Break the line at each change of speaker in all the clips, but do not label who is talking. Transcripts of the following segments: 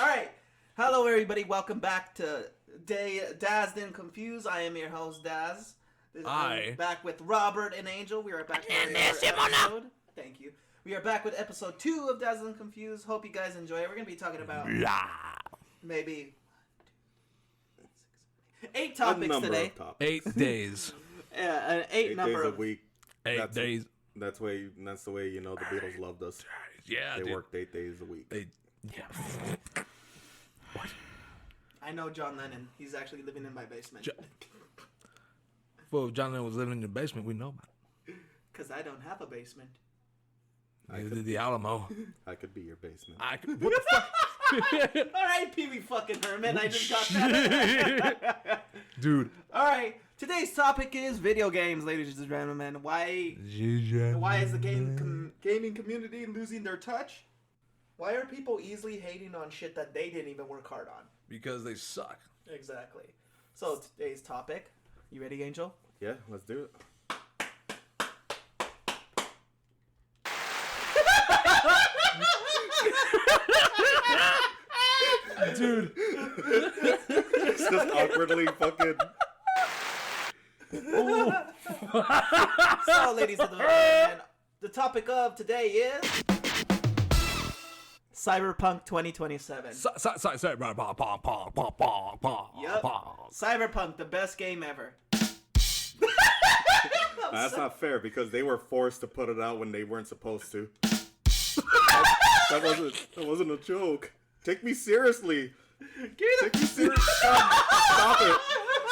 Alright. Hello, everybody. Welcome back to Daz'd and Confused. I am your host, Daz. I'm back with Robert and Angel. We are back for another episode. Thank you. We are back with episode 2 of Daz'd and Confused. Hope you guys enjoy it. We're going to be talking about maybe 8 topics today.
8 days.
Yeah, 8 number
days a week.
8 days.
That's the way you know the Beatles loved us.
Yeah,
they worked 8 days a week.
What?
I know John Lennon. He's actually living in my basement.
Well, if John Lennon was living in your basement, we know about it.
Because I don't have a basement.
The Alamo.
I could be your basement.
What the fuck?
Alright, Pee Wee fucking Herman. I just got that.
Dude.
Alright, today's topic is video games, ladies and gentlemen. Why is the gaming community losing their touch? Why are people easily hating on shit that they didn't even work hard on?
Because they suck.
Exactly. So today's topic. You ready, Angel?
Yeah, let's do it.
Dude.
It's just awkwardly fucking...
So, ladies and gentlemen, the topic of today is... Cyberpunk 2027. Yep. Cyberpunk, the best game ever.
That's not fair because they were forced to put it out when they weren't supposed to. That wasn't a joke. Take me seriously. Take me seriously.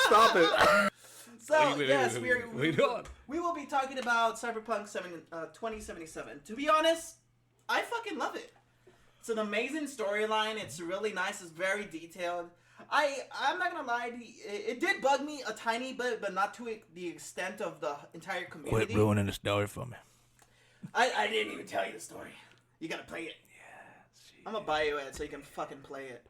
Stop it.
So, yes, we will be talking about Cyberpunk 2077. To be honest, I fucking love it. It's an amazing storyline. It's really nice. It's very detailed. I'm not gonna lie. It did bug me a tiny bit, but not to the extent of the entire community.
Quit ruining the story for me.
I didn't even tell you the story. You gotta play it.
Yeah.
I'm gonna buy you it so you can fucking play it.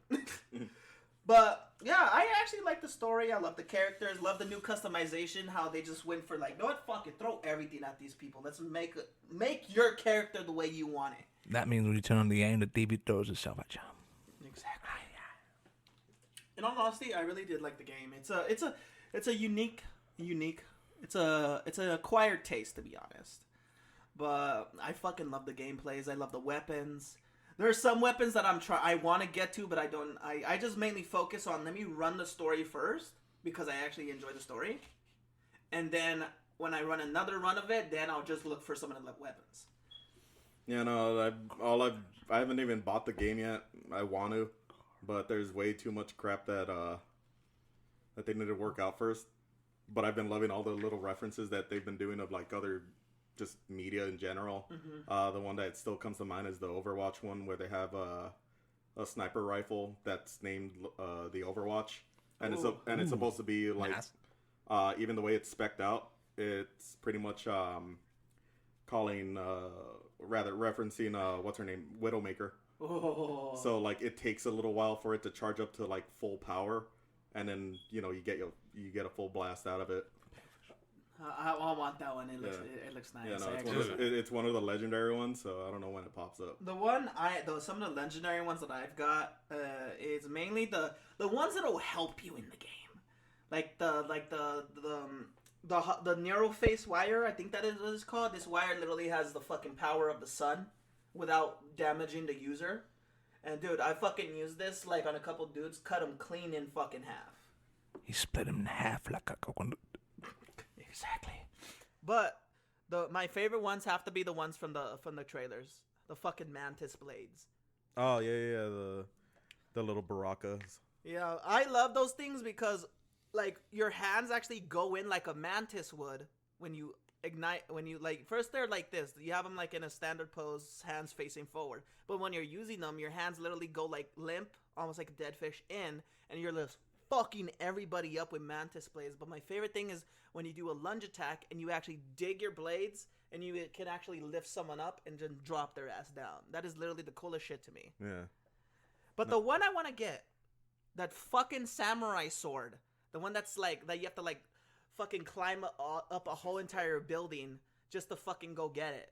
But yeah, I actually like the story. I love the characters. Love the new customization. How they just went for like, no, what, fuck it, throw everything at these people. Let's make your character the way you want it.
That means when you turn on the game, the TV throws itself at you.
Exactly. In all honesty, I really did like the game. It's a unique. It's an acquired taste, to be honest. But I fucking love the gameplays. I love the weapons. There are some weapons that I want to get to, but I don't. I just mainly focus on let me run the story first because I actually enjoy the story, and then when I run another run of it, then I'll just look for some of the weapons.
Yeah, no, I haven't even bought the game yet. I want to, but there's way too much crap that they need to work out first. But I've been loving all the little references that they've been doing of like other just media in general. Mm-hmm. The one that still comes to mind is the Overwatch one where they have a sniper rifle that's named the Overwatch, and it's supposed to be like even the way it's spec'd out, it's pretty much referencing what's her name, Widowmaker.
Oh.
So like it takes a little while for it to charge up to like full power, and then you get a full blast out of it.
I want that one. It looks nice.
Yeah, no, it's one of the legendary ones, so I don't know when it pops up.
Some of the legendary ones that I've got is mainly the ones that'll help you in the game, like the narrow face wire. I think that is what it's called. This wire literally has the fucking power of the sun without damaging the user. And dude, I fucking used this like on a couple dudes, cut them clean in fucking half.
He split him in half like a coconut.
Exactly. But my favorite ones have to be the ones from the trailers. The fucking mantis blades.
Oh yeah, the little baracas.
Yeah, I love those things because like your hands actually go in like a mantis would when you ignite. When you like first they're like this. You have them like in a standard pose, hands facing forward. But when you're using them, your hands literally go like limp, almost like a dead fish in, and you're just fucking everybody up with mantis blades. But my favorite thing is when you do a lunge attack and you actually dig your blades and you can actually lift someone up and just drop their ass down. That is literally the coolest shit to me.
Yeah.
But the one I want to get, that fucking samurai sword, the one that's like that you have to like fucking climb up a whole entire building just to fucking go get it.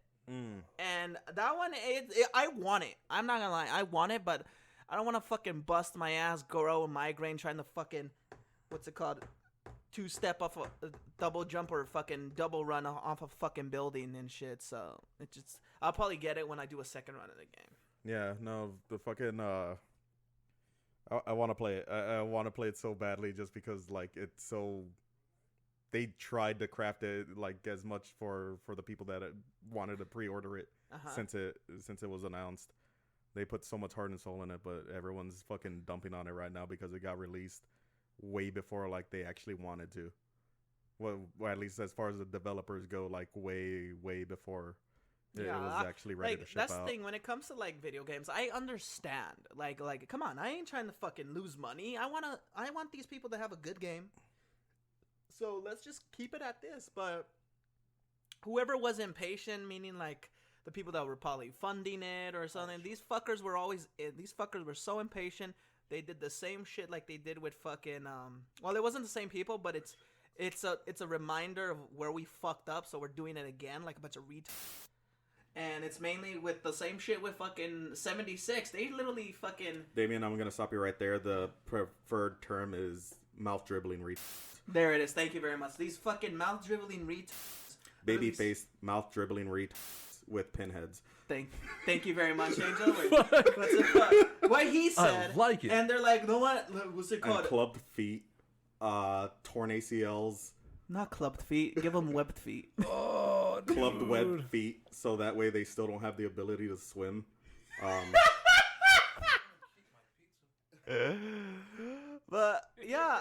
And that one, I want it. I'm not gonna lie, I want it, but I don't want to fucking bust my ass, grow a migraine trying to fucking, what's it called? 2-step off a double jump or fucking double run off a fucking building and shit. So it just, I'll probably get it when I do a second run of the game.
Yeah, no, the fucking I want to play it. I want to play it so badly just because like it's so. They tried to craft it like as much for the people that wanted to pre-order it since it was announced. They put so much heart and soul in it, but everyone's fucking dumping on it right now because it got released way before like they actually wanted to. Well, at least as far as the developers go, like way before it was actually ready to ship out.
That's the thing when it comes to like video games. I understand. Like, come on, I ain't trying to fucking lose money. I want these people to have a good game. So let's just keep it at this. But whoever was impatient, meaning like the people that were probably funding it or something, these fuckers were so impatient. They did the same shit like they did with fucking well, it wasn't the same people, but it's a reminder of where we fucked up, so we're doing it again like a bunch of retards. And it's mainly with the same shit with fucking 76. They literally fucking
Damien, I'm gonna stop you right there. The preferred term is mouth dribbling retards.
There it is. Thank you very much. These fucking mouth dribbling retards.
Baby-faced mouth dribbling retards with pinheads.
Thank you very much, Angel. What he said.
I like it.
And they're like, no what? What's it called?
And clubbed feet, torn ACLs.
Not clubbed feet. Give them webbed feet.
Oh, dude.
Clubbed webbed feet, so that way they still don't have the ability to swim.
But yeah,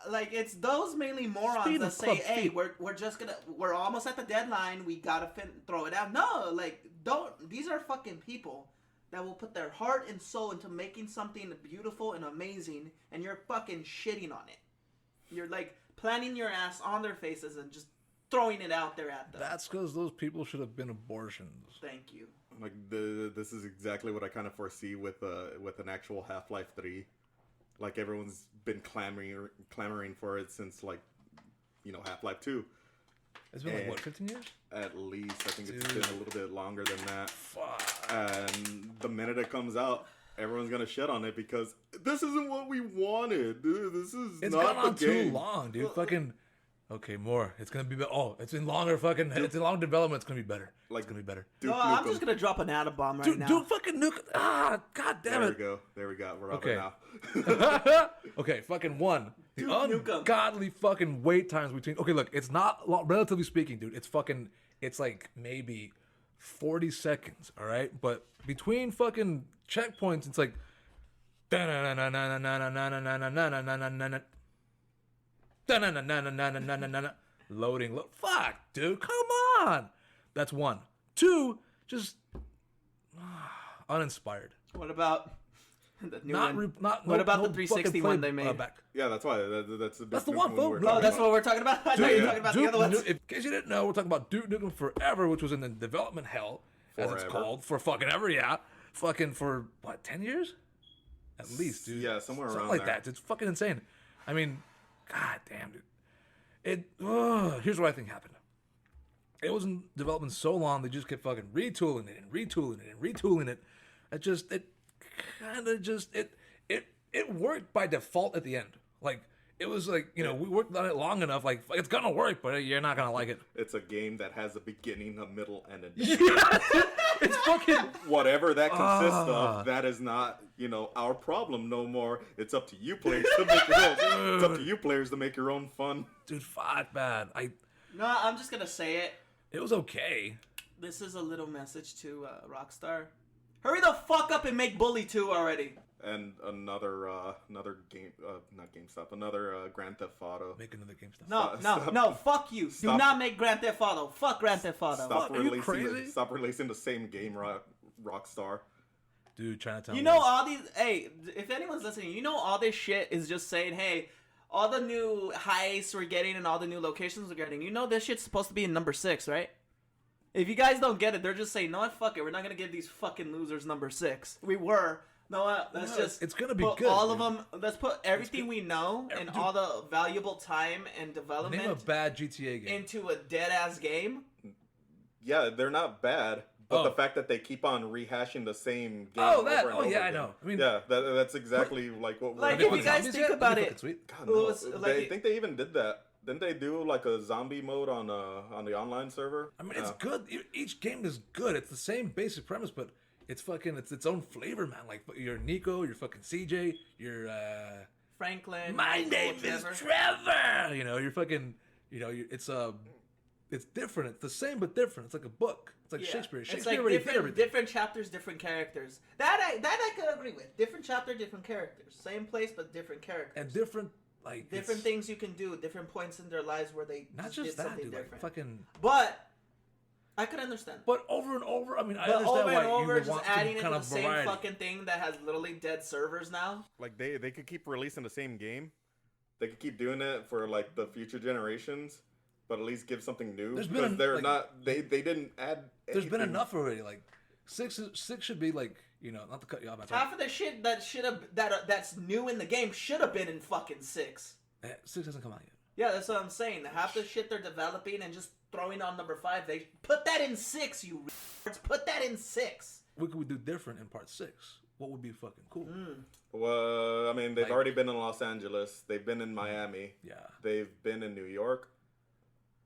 like it's those mainly morons
Speed
that
of
say,
club
"Hey,
feet.
we're almost at the deadline. We gotta throw it out." No, like don't. These are fucking people that will put their heart and soul into making something beautiful and amazing, and you're fucking shitting on it. You're like planting your ass on their faces and just throwing it out there at them.
That's because those people should have been abortions.
Thank you.
Like this is exactly what I kind of foresee with an actual Half-Life 3. Like everyone's been clamoring for it since like, Half-Life 2.
It's been like what, 15 years?
At least I think it's been a little bit longer than that.
Fuck.
And the minute it comes out, everyone's gonna shit on it because this isn't what we wanted. This is
It's
not
gone on
the game.
too long, dude. Fucking. Okay, more. It's gonna be better. Oh, it's in longer fucking. It's in long development. It's gonna be better.
Like,
it's gonna be better.
Duke
I'm
Nukem.
just gonna drop an atom bomb right
Dude,
now.
dude, fucking nuke. Ah, god damn
There
it.
we go. There we go. We're up
Okay.
now.
Okay, fucking one. The
Dude, nuke 'em.
ungodly fucking wait times between. Okay, look, it's not relatively speaking, dude. It's fucking. It's like maybe 40 seconds. All right, but between fucking checkpoints, it's like. Loading. Fuck, dude. Come on. That's one. Two. Just uninspired.
What about the new
Not.
one?
Not.
What
no,
about
no
the 360
fucking
one they made?
back.
Yeah, that's why. That's the
That's the
Duke
one,
Nukem
folks.
we're
No,
Oh,
talking
that's
about.
what we're talking about? I thought you were talking about the other ones.
In case you didn't know, we're talking about Duke Nukem Forever, which was in the development hell, as it's
Forever.
called, for fucking ever, yeah. Fucking for, what, 10 years? At least, dude.
Yeah, somewhere
Something
around
like
there.
that. It's fucking insane. I mean, god damn, dude. Here's what I think happened. It was in development so long, they just kept fucking retooling it and retooling it and retooling it. It worked by default at the end. Like, it was like, we worked on it long enough, like, it's gonna work, but you're not gonna like it.
It's a game that has a beginning, a middle, and an end.
Yeah, it's fucking...
Whatever that consists of, that is not, our problem no more. It's up to you players to make your own. It's up to you players to make your own fun.
Dude, fuck, man.
No, I'm just gonna say it.
It was okay.
This is a little message to Rockstar. Hurry the fuck up and make Bully 2 already.
And another game, not GameStop, another Grand Theft Auto.
Make another game stuff.
No, fuck you. Do
Stop.
not make Grand Theft Auto. Fuck Grand Theft Auto.
Stop
Are you crazy?
Stop releasing the same game, Rockstar.
Dude, Chinatown.
You know all these... Hey, if anyone's listening, all this shit is just saying, hey, all the new heists we're getting and all the new locations we're getting, this shit's supposed to be in number 6, right? If you guys don't get it, they're just saying, no, fuck it. We're not going to give these fucking losers number 6. We were... No, let's just.
It's gonna be
put
good.
All
dude.
of them. Let's put everything we know and
Dude.
all the valuable time and
Name a
development
bad GTA game.
into a dead ass game.
Yeah, they're not bad, But the fact that they keep on rehashing the same game
Oh,
over
that.
and
Oh,
over
yeah, I
again.
know. I mean,
Yeah, that's exactly like what
Like,
we're
if you guys
zombies
think
yet?
about
That'd be
it,
fucking sweet.
God,
it
no.
was, like,
I think they even did that. Didn't they do like a zombie mode on the online server?
I mean, it's good. Each game is good. It's the same basic premise, but it's fucking its own flavor, man. Like you're Nico, you're fucking CJ, you're
Franklin.
my
Michael,
name is Trevor. You know, you're fucking. You know, it's different. It's the same but different. It's like a book. It's like
Yeah.
Shakespeare.
It's
Shakespeare
like
already did everything.
different chapters, different characters. That I could agree with. Different chapter, different characters. Same place, but different characters.
And different like
Different things you can do. Different points in their lives where they
Not
did
just that,
something
dude.
different.
Like fucking.
But I could understand.
But over and over. I mean, I
But
understand
over
why
and
you
over,
would
just
want
adding
some
it
kind
to
of
the same
variety.
fucking thing that has literally dead servers now.
Like they could keep releasing the same game. They could keep doing it for like the future generations, but at least give something new.
There's
because
been,
they're
like-
not. They didn't add.
There's been
anything.
enough already. Like six should be like, you know, not to cut you off.
Half of the shit that should have that's new in the game should have been in fucking 6.
6 hasn't come out yet.
Yeah, that's what I'm saying. Half the shit they're developing and just throwing on number 5, they put that in 6. You put that in 6.
What could we do different in part 6? What would be fucking cool?
Well, I mean, they've
Like-
already been in Los Angeles. They've been in Miami.
Yeah.
They've been in New York.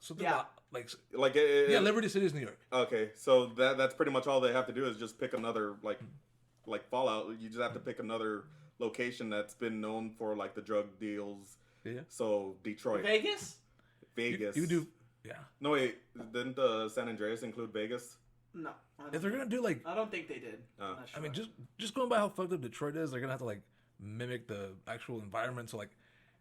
Something
Yeah.
about like
Like
yeah, Liberty City is New York.
Okay, so that's pretty much all they have to do is just pick another like Fallout. You just have to pick another location that's been known for like the drug deals.
Yeah.
So Detroit,
Vegas?
Vegas.
You do. Yeah.
No wait, didn't San Andreas include Vegas?
No.
If they're gonna do like,
I don't think they did.
Oh.
I'm not
I mean,
sure.
just going by how fucked up Detroit is, they're gonna have to like mimic the actual environment. So like,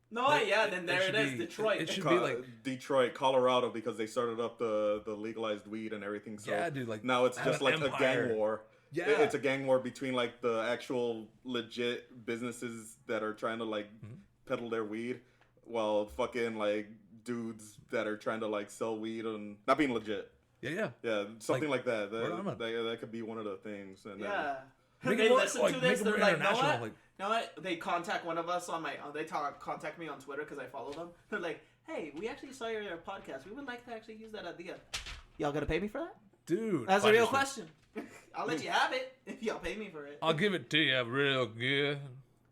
No, yeah, then there
should
it is,
be-
Detroit.
It should be like,
Detroit, Colorado, because they started up the legalized weed and everything. So
yeah, dude. Like
now it's
have
just
an
like a
empire.
gang war.
Yeah.
It's a gang war between like the actual legit businesses that are trying to like peddle their weed, while fucking like dudes that are trying to like sell weed and not being legit.
Yeah.
Yeah, something like that.
word on it.
That could be one of the things. And then,
Yeah.
Make
they
it more,
listen
like,
to
make
this,
it
they're
more
like, know
international,
what?
like-
Know what? They contact one of us on my, contact me on Twitter because I follow them. They're like, hey, we actually saw your podcast. We would like to actually use that idea. Y'all gonna pay me for that?
Dude.
That's a
fine
real
shit.
question. I'll let you have it if y'all pay me for it.
I'll give it to you real good.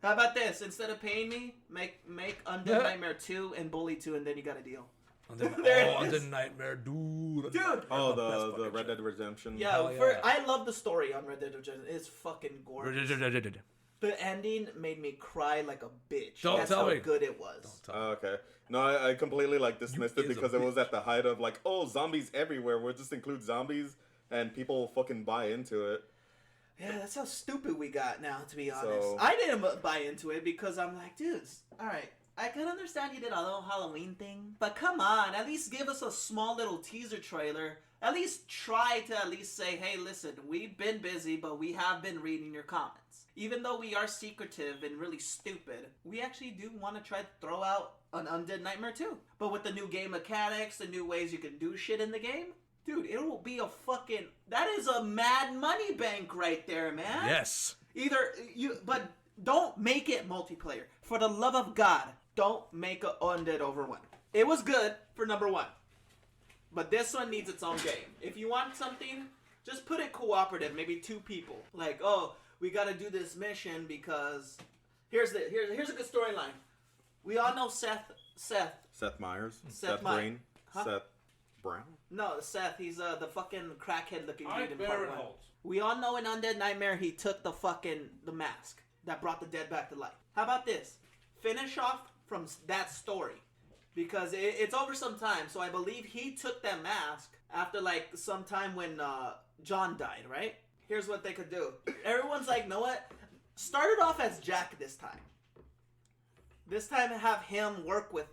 How about this? Instead of paying me, make Undead
Yeah.
Nightmare 2 and Bully 2, and then you got a deal.
There
There it
the
is.
Nightmare, dude.
Dude!
Oh,
That's
the
fucking
Red
shit.
Dead Redemption.
Yeah,
Hell
for,
yeah.
I love the story on Red Dead Redemption. It's fucking gorgeous. The ending made me cry like a bitch.
Don't
That's
tell
how
me.
good it was.
Okay. No, I completely like dismissed it
is a
because it was
bitch.
at the height of like, oh, zombies everywhere. We'll just include zombies and people fucking buy into it.
Yeah, that's how stupid we got now, to be honest.
So-
I didn't buy into it because I'm like, dudes, alright, I can understand you did a little Halloween thing, but come on, at least give us a small little teaser trailer. At least try to at least say, hey, listen, we've been busy, but we have been reading your comments. Even though we are secretive and really stupid, we actually do want to try to throw out an Undead Nightmare 2. But with the new game mechanics, the new ways you can do shit in the game, dude, it will be a fucking... That is a mad money bank right there, man.
Yes.
But don't make it multiplayer. For the love of God, don't make a Undead over 1. It was good for number 1. But this one needs its own game. If you want something, just put it cooperative, maybe 2 people. Like, oh, we gotta do this mission because... Here's a good storyline. We all know Seth.
Seth Meyers.
Seth
Brain.
Huh?
Seth Brown.
No, Seth, he's the fucking crackhead looking dude in part 1. We all know in Undead Nightmare he took the mask that brought the dead back to life. How about this? Finish off from that story. Because it's over some time, so I believe he took that mask after like some time when John died, right? Here's what they could do. Everyone's like, know what? Start it off as Jack this time. This time have him work with...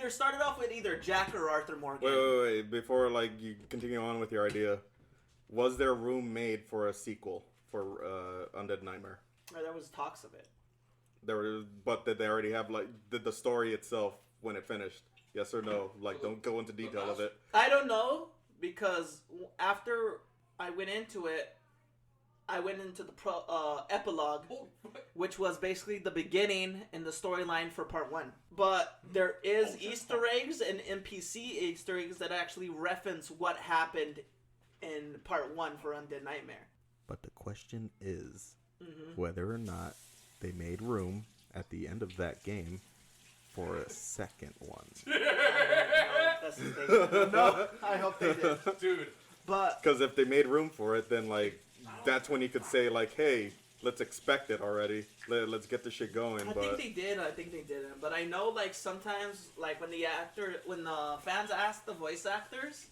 Start it off with either Jack or Arthur Morgan.
Wait. Before like you continue on with your idea, was there room made for a sequel for Undead Nightmare?
There was talks of it.
But did they already have like did the story itself when it finished? Yes or no? Like, don't go into detail of it.
I don't know, because after I went into it, I went into the epilogue, which was basically the beginning in the storyline for part 1. But there is Easter eggs and NPC Easter eggs that actually reference what happened in part 1 for Undead Nightmare.
But the question is whether or not they made room at the end of that game for a second one.
No, that's the thing. No, I hope they did.
Dude.
But
Because if they made room for it, then like that's when you could say like, hey, let's expect it already. Let's get the shit going.
I think they did. I think they didn't. But I know, like, sometimes, like, when the fans ask the voice actors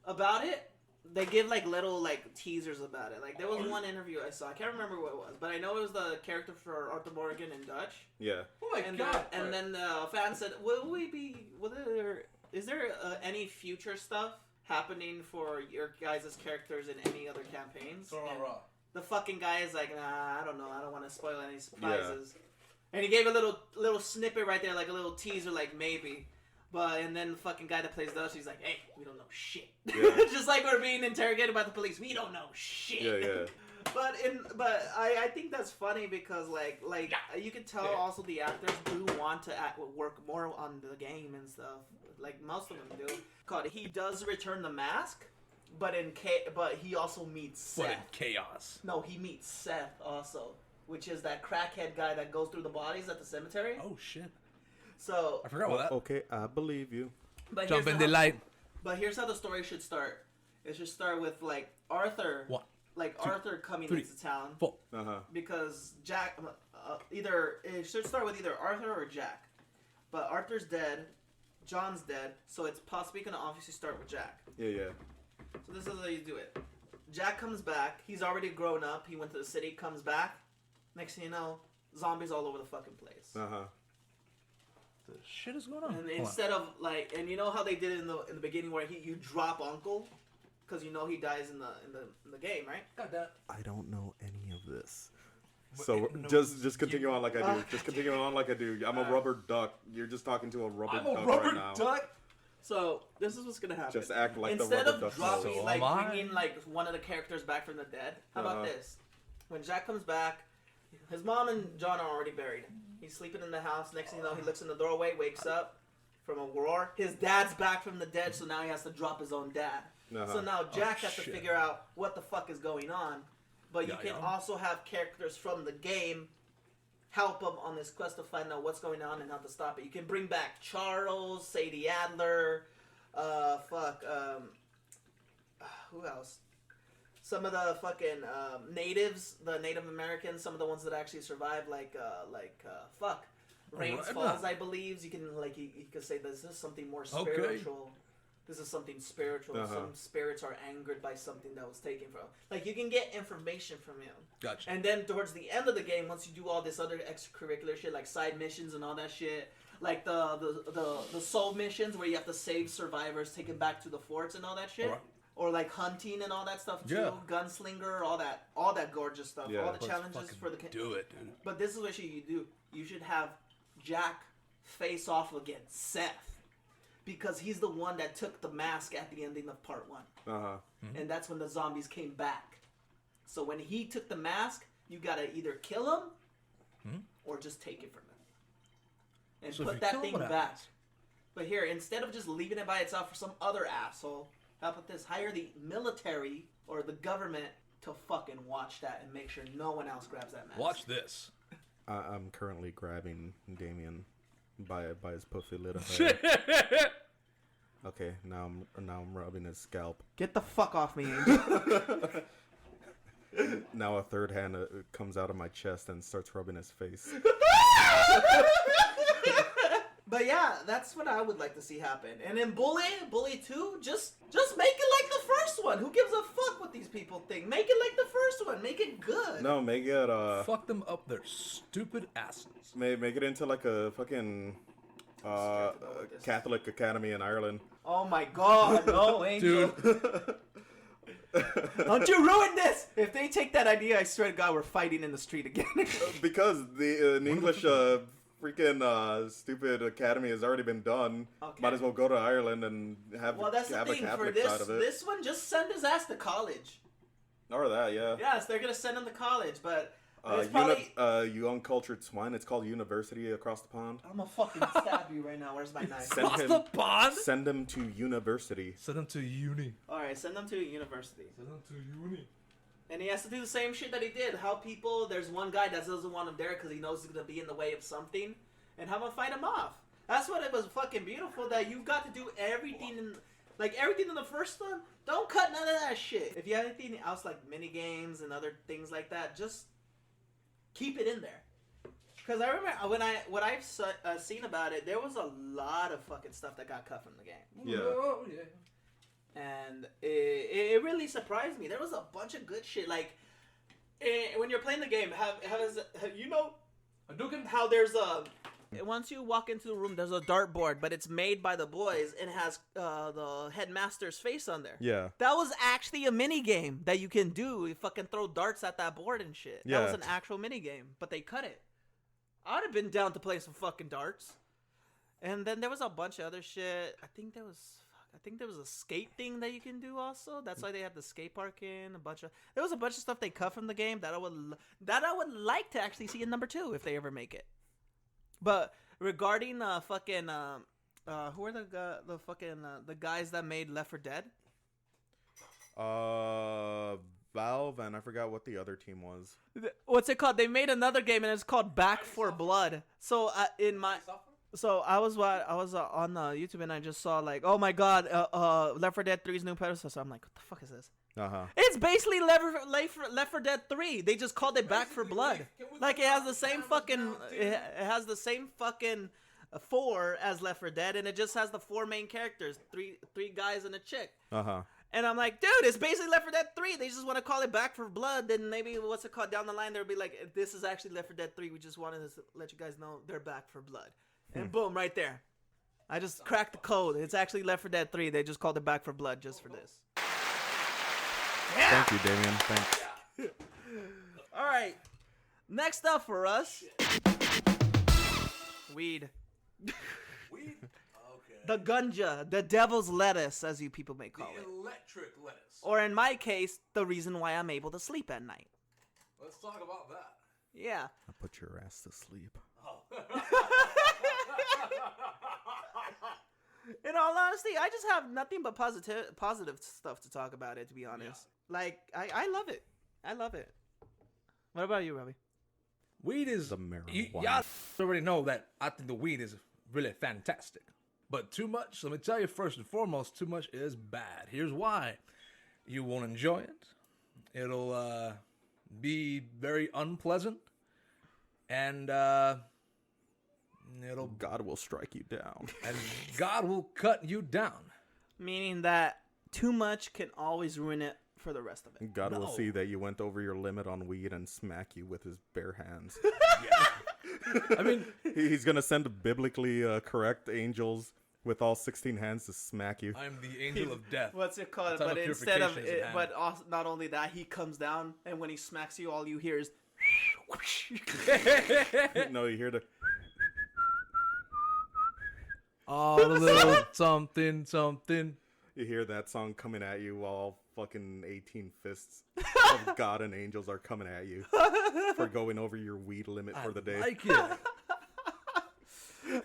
about it, they give, like, little, like, teasers about it. Like, there was one interview I saw. I can't remember what it was, but I know it was the character for Arthur Morgan in Dutch.
Yeah.
Oh my
And
god.
then, and then the fans said, is there any future stuff happening for your guys' characters in any other campaigns? And the fucking guy is like, nah, I don't know. I don't want to spoil any surprises. Yeah. And he gave a little snippet right there, like a little teaser, like maybe. And then the fucking guy that plays Dutch, he's like, hey, we don't know shit.
Yeah.
Just like we're being interrogated by the police. We don't know shit.
Yeah.
But I think that's funny because like you can tell also the actors do want to work more on the game and stuff. Like most of them do. He does return the mask, but he also meets Seth.
What in chaos?
No, he meets Seth also, which is that crackhead guy that goes through the bodies at the cemetery.
Oh shit.
So
I forgot about that.
Okay, I believe you.
but
Jump
here's
in the light.
But here's how the story should start. It should start with like Arthur.
One,
Arthur coming
three,
into town.
4.
Because Jack, it should start with either Arthur or Jack. But Arthur's dead, John's dead, so it's possibly gonna obviously start with Jack.
Yeah.
So this is how you do it. Jack comes back. He's already grown up. He went to the city. Comes back. Next thing you know, zombies all over the fucking place.
The shit is going on.
And instead of like, and you know how they did it in the beginning where you drop Uncle, because you know he dies in the game, right?
God damn.
I don't know any of this.
But
So
it knows
just continue on like I do. Just continue on like I do. I'm a rubber duck. You're just talking to a rubber duck right now.
duck.
So this is what's gonna happen.
Just act like
instead
the rubber
of
duck.
dropping
So
like
am I.
bringing like one of the characters back from the dead. How about this? When Jack comes back, his mom and John are already buried. He's sleeping in the house. Next thing you know, he looks in the doorway, wakes up from a roar. His dad's back from the dead, so now he has to drop his own dad. So now Jack has to
shit.
figure out what the fuck is going on. But you
Yeah,
can
yeah.
also have characters from the game help him on this quest to find out what's going on and how to stop it. You can bring back Charles, Sadie Adler, who else? Some of the fucking natives, the Native Americans, some of the ones that actually survived, Rains
Alright,
Falls,
man.
I believe. You can you could say this is something more
Okay.
spiritual. This is something spiritual. Some spirits are angered by something that was taken from. Like you can get information from him.
Gotcha.
And then towards the end of the game, once you do all this other extracurricular shit, like side missions and all that shit, like the soul missions where you have to save survivors, take them back to the forts and all that shit,
Alright.
or like hunting and all that stuff too,
Yeah.
gunslinger, all that gorgeous stuff,
Yeah.
all the
Let's
challenges
fucking
for the.
do it, dude.
But this is what you do. You should have Jack face off against Seth. Because he's the one that took the mask at the ending of part 1. And that's when the zombies came back. So when he took the mask, you gotta either kill him or just take it from him. And
So if you
put that
kill him,
thing
what
back.
happens?
But here, instead of just leaving it by itself for some other asshole, how about this? Hire the military or the government to fucking watch that and make sure no one else grabs that mask.
Watch this.
I'm currently grabbing Damien by his puffy little hair. Okay, now I'm rubbing his scalp.
Get the fuck off me, Angel.
Now a third hand comes out of my chest and starts rubbing his face.
But yeah, that's what I would like to see happen. And in Bully 2, just make it like the first one. Who gives a fuck what these people think? Make it like the first one. Make it good.
No, make it
Fuck them up their stupid asses.
make it into like a fucking Catholic academy in Ireland.
Oh my god, no, Angel.
Dude.
Don't you ruin this! If they take that idea, I swear to God, we're fighting in the street again.
Because the English freaking stupid academy has already been done.
Okay.
Might as well go to Ireland and have
Well, that's the
have a
thing. For
Catholic
this,
side of it.
this one, just send his ass to college.
Or that, yeah.
Yes, they're gonna send him to college, but It's probably-
You uncultured swine. It's called University across the pond.
I'm gonna fucking stab you right now. Where's my knife?
Send
Across
him-
the pond?
Send him to university.
Send him to uni.
All right, send them to university.
Send him to uni.
And he has to do the same shit that he did. How people, there's one guy that doesn't want him there because he knows he's gonna be in the way of something, and have him fight him off. That's what it was fucking beautiful. That you've got to do everything in, like everything in the first one. Don't cut none of that shit. If you have anything else like mini games and other things like that, just keep it in there. Because I remember what I've seen about it, there was a lot of fucking stuff that got cut from the game.
Yeah.
Oh, yeah.
And it really surprised me. There was a bunch of good shit. Like, when you're playing the game, have you know how there's a... Once you walk into the room, there's a dartboard, but it's made by the boys and has the headmaster's face on there.
Yeah.
That was actually a mini game that you can do. You fucking throw darts at that board and shit.
Yeah.
That was an actual mini game, but they cut it. I'd have been down to play some fucking darts. And then there was a bunch of other shit. I think there was a skate thing that you can do also. That's why they had the skate park in there was a bunch of stuff they cut from the game that I would like to actually see in number 2 if they ever make it. But regarding who are the guys that made Left 4 Dead?
Valve, and I forgot what the other team was.
What's it called? They made another game and it's called Back 4 Blood. So I was on YouTube and I just saw like, oh my god, Left 4 Dead 3's new predecessor. I'm like, what the fuck is this? It's basically Left 4 Dead 3. They just called it Back 4 Blood. Like it has the same fucking 4 as Left 4 Dead, and it just has the 4 main characters, three guys and a chick. And I'm like, dude, it's basically Left 4 Dead 3. They just want to call it Back 4 Blood. Then maybe what's it called down the line? They'll be like, this is actually Left 4 Dead 3. We just wanted to let you guys know they're Back 4 Blood. And boom, right there. I just cracked the code. It's actually Left 4 Dead 3. They just called it Back 4 Blood just for this.
Thank you, Damien. Thanks.
All right. Next up for us, weed.
Weed? Okay.
The gunja, the devil's lettuce, as you people may call it.
Electric lettuce.
Or in my case, the reason why I'm able to sleep at night.
Let's talk about that.
Yeah.
I'll put your ass to sleep.
In all honesty, I just have nothing but positive stuff to talk about it, to be honest. Yeah. Like, I love it. I love it. What about you, Robbie?
Weed is...
The marijuana.
Y'all already know that I think the weed is really fantastic. But too much, let me tell you first and foremost, too much is bad. Here's why. You won't enjoy it. It'll be very unpleasant. And
God will strike you down.
And God will cut you down.
Meaning that too much can always ruin it for the rest of it.
God will
No.
see that you went over your limit on weed and smack you with his bare hands.
I mean,
He's going to send biblically correct angels with all 16 hands to smack you.
I'm the angel of death.
What's it called?
Time
But
of
instead of
purification is
it,
at
but
hand.
also, not only that, he comes down, and when he smacks you, all you hear is.
No, you hear the...
Oh, a little something, something.
You hear that song coming at you while fucking 18 fists of God and angels are coming at you for going over your weed limit for the day.
Like it.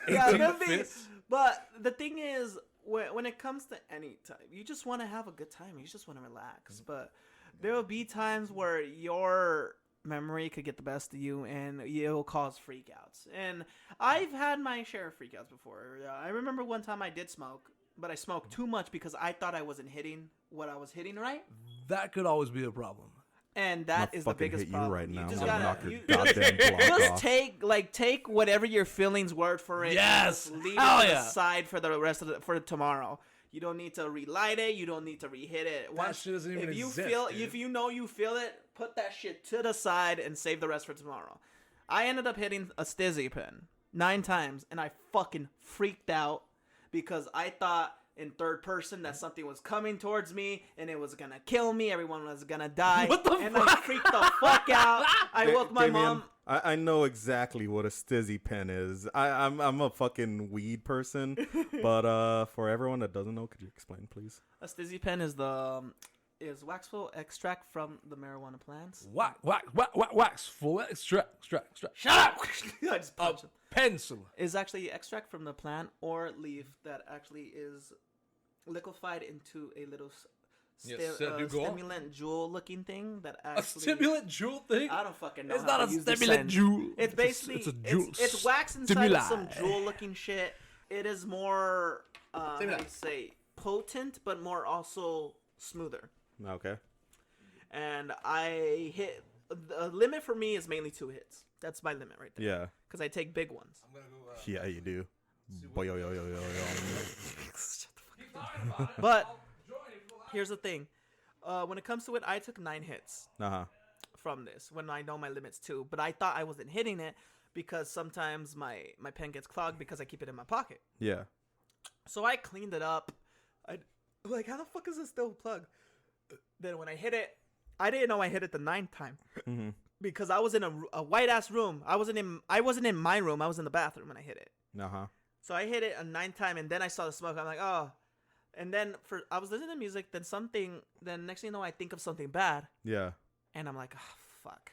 Yeah,
18
the thing,
fists?
but the thing is, when it comes to any time, you just want to have a good time. You just want to relax. But there will be times where your memory could get the best of you, and it'll cause freakouts. And I've had my share of freakouts before. I remember one time I did smoke, but I smoked too much because I thought I wasn't hitting what I was hitting right.
That could always be a problem.
And that is the
fucking
biggest
hit
problem.
you right now.
just
I'm gonna
gotta
knock your goddamn block
just
off.
take whatever your feelings word for it.
Yes!
And just leave
Hell
it
yeah!
aside for the rest of for tomorrow. You don't need to relight it. You don't need to re-hit it.
That shit doesn't even
if you
exist,
feel,
dude.
if you know you feel it, put that shit to the side and save the rest for tomorrow. I ended up hitting a stizzy pen 9 times, and I fucking freaked out because I thought in third person that something was coming towards me and it was gonna kill me. Everyone was gonna die.
What the
and
fuck?
I freaked the fuck out. I woke my
Damien,
mom.
I know exactly what a stizzy pen is. I'm a fucking weed person, but for everyone that doesn't know, could you explain, please?
A stizzy pen is the is waxful extract from the marijuana plants.
Wax. Full extract.
Shut up! I just
A
punched him.
pencil.
Is actually extract from the plant or leaf that actually is liquefied into a little
Yes, sir, do go on.
stimulant jewel looking thing that
A
actually...
stimulant jewel thing?
I don't fucking know.
It's
how
not
to
a
use the
stimulant
scent.
jewel.
It's basically
It's a jewel.
it's wax inside
stimuli.
of some jewel looking shit. It is more how do you
Stimuli.
say potent, but more also smoother.
Okay.
And I hit the limit for me is mainly 2 hits. That's my limit right there.
Yeah.
Because I take big ones.
I'm gonna go,
Yeah, you do. Boy, yo, yo, yo, yo, yo.
keep talking about it.
But
I'll join if you like.
here's the thing. When it comes to it, I took 9 hits
Uh-huh.
from this when I know my limits too. But I thought I wasn't hitting it because sometimes my pen gets clogged because I keep it in my pocket.
Yeah.
So I cleaned it up. I like, how the fuck is this still plugged? Then when I hit it, I didn't know I hit it the 9th time
Mm-hmm.
because I was in a white ass room. I wasn't in my room. I was in the bathroom when I hit it.
Uh-huh.
So I hit it a 9th time, and then I saw the smoke. I'm like, oh. And then I was listening to music. Then next thing you know, I think of something bad,
Yeah.
and I'm like, oh fuck,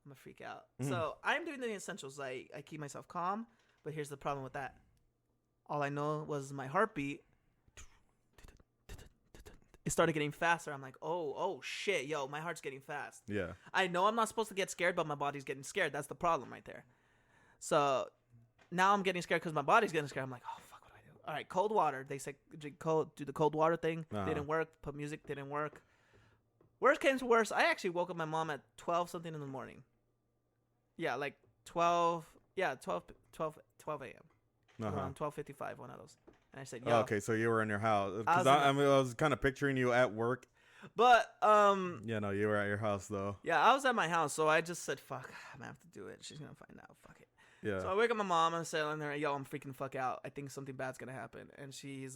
I'm gonna freak out.
Mhm.
So I'm doing the essentials. I keep myself calm, but here's the problem with that. All I know was my heartbeat. It started getting faster. I'm like, oh shit, yo, my heart's getting fast.
Yeah.
I know I'm not supposed to get scared, but my body's getting scared. That's the problem right there. So now I'm getting scared because my body's getting scared. I'm like, oh fuck, what do I do? All right, cold water. They said do the cold water thing.
Uh-huh.
Didn't work. Put music, didn't work. Worst came to worst, I actually woke up my mom at 12 something in the morning. Yeah, like 12. Yeah, 12 a.m.
Uh-huh.
Around 12:55, one of those. And I said,
Oh,
yo.
okay, so you were in your house.
I
Because
was in
I mean, I was kind of picturing you at work.
But
Yeah, no, you were at your house though.
yeah, I was at my house, so I just said, fuck, I'm gonna have to do it. She's gonna find out. Fuck it.
Yeah.
So I wake up my mom and I say, yo, I'm freaking fuck out. I think something bad's gonna happen. And she,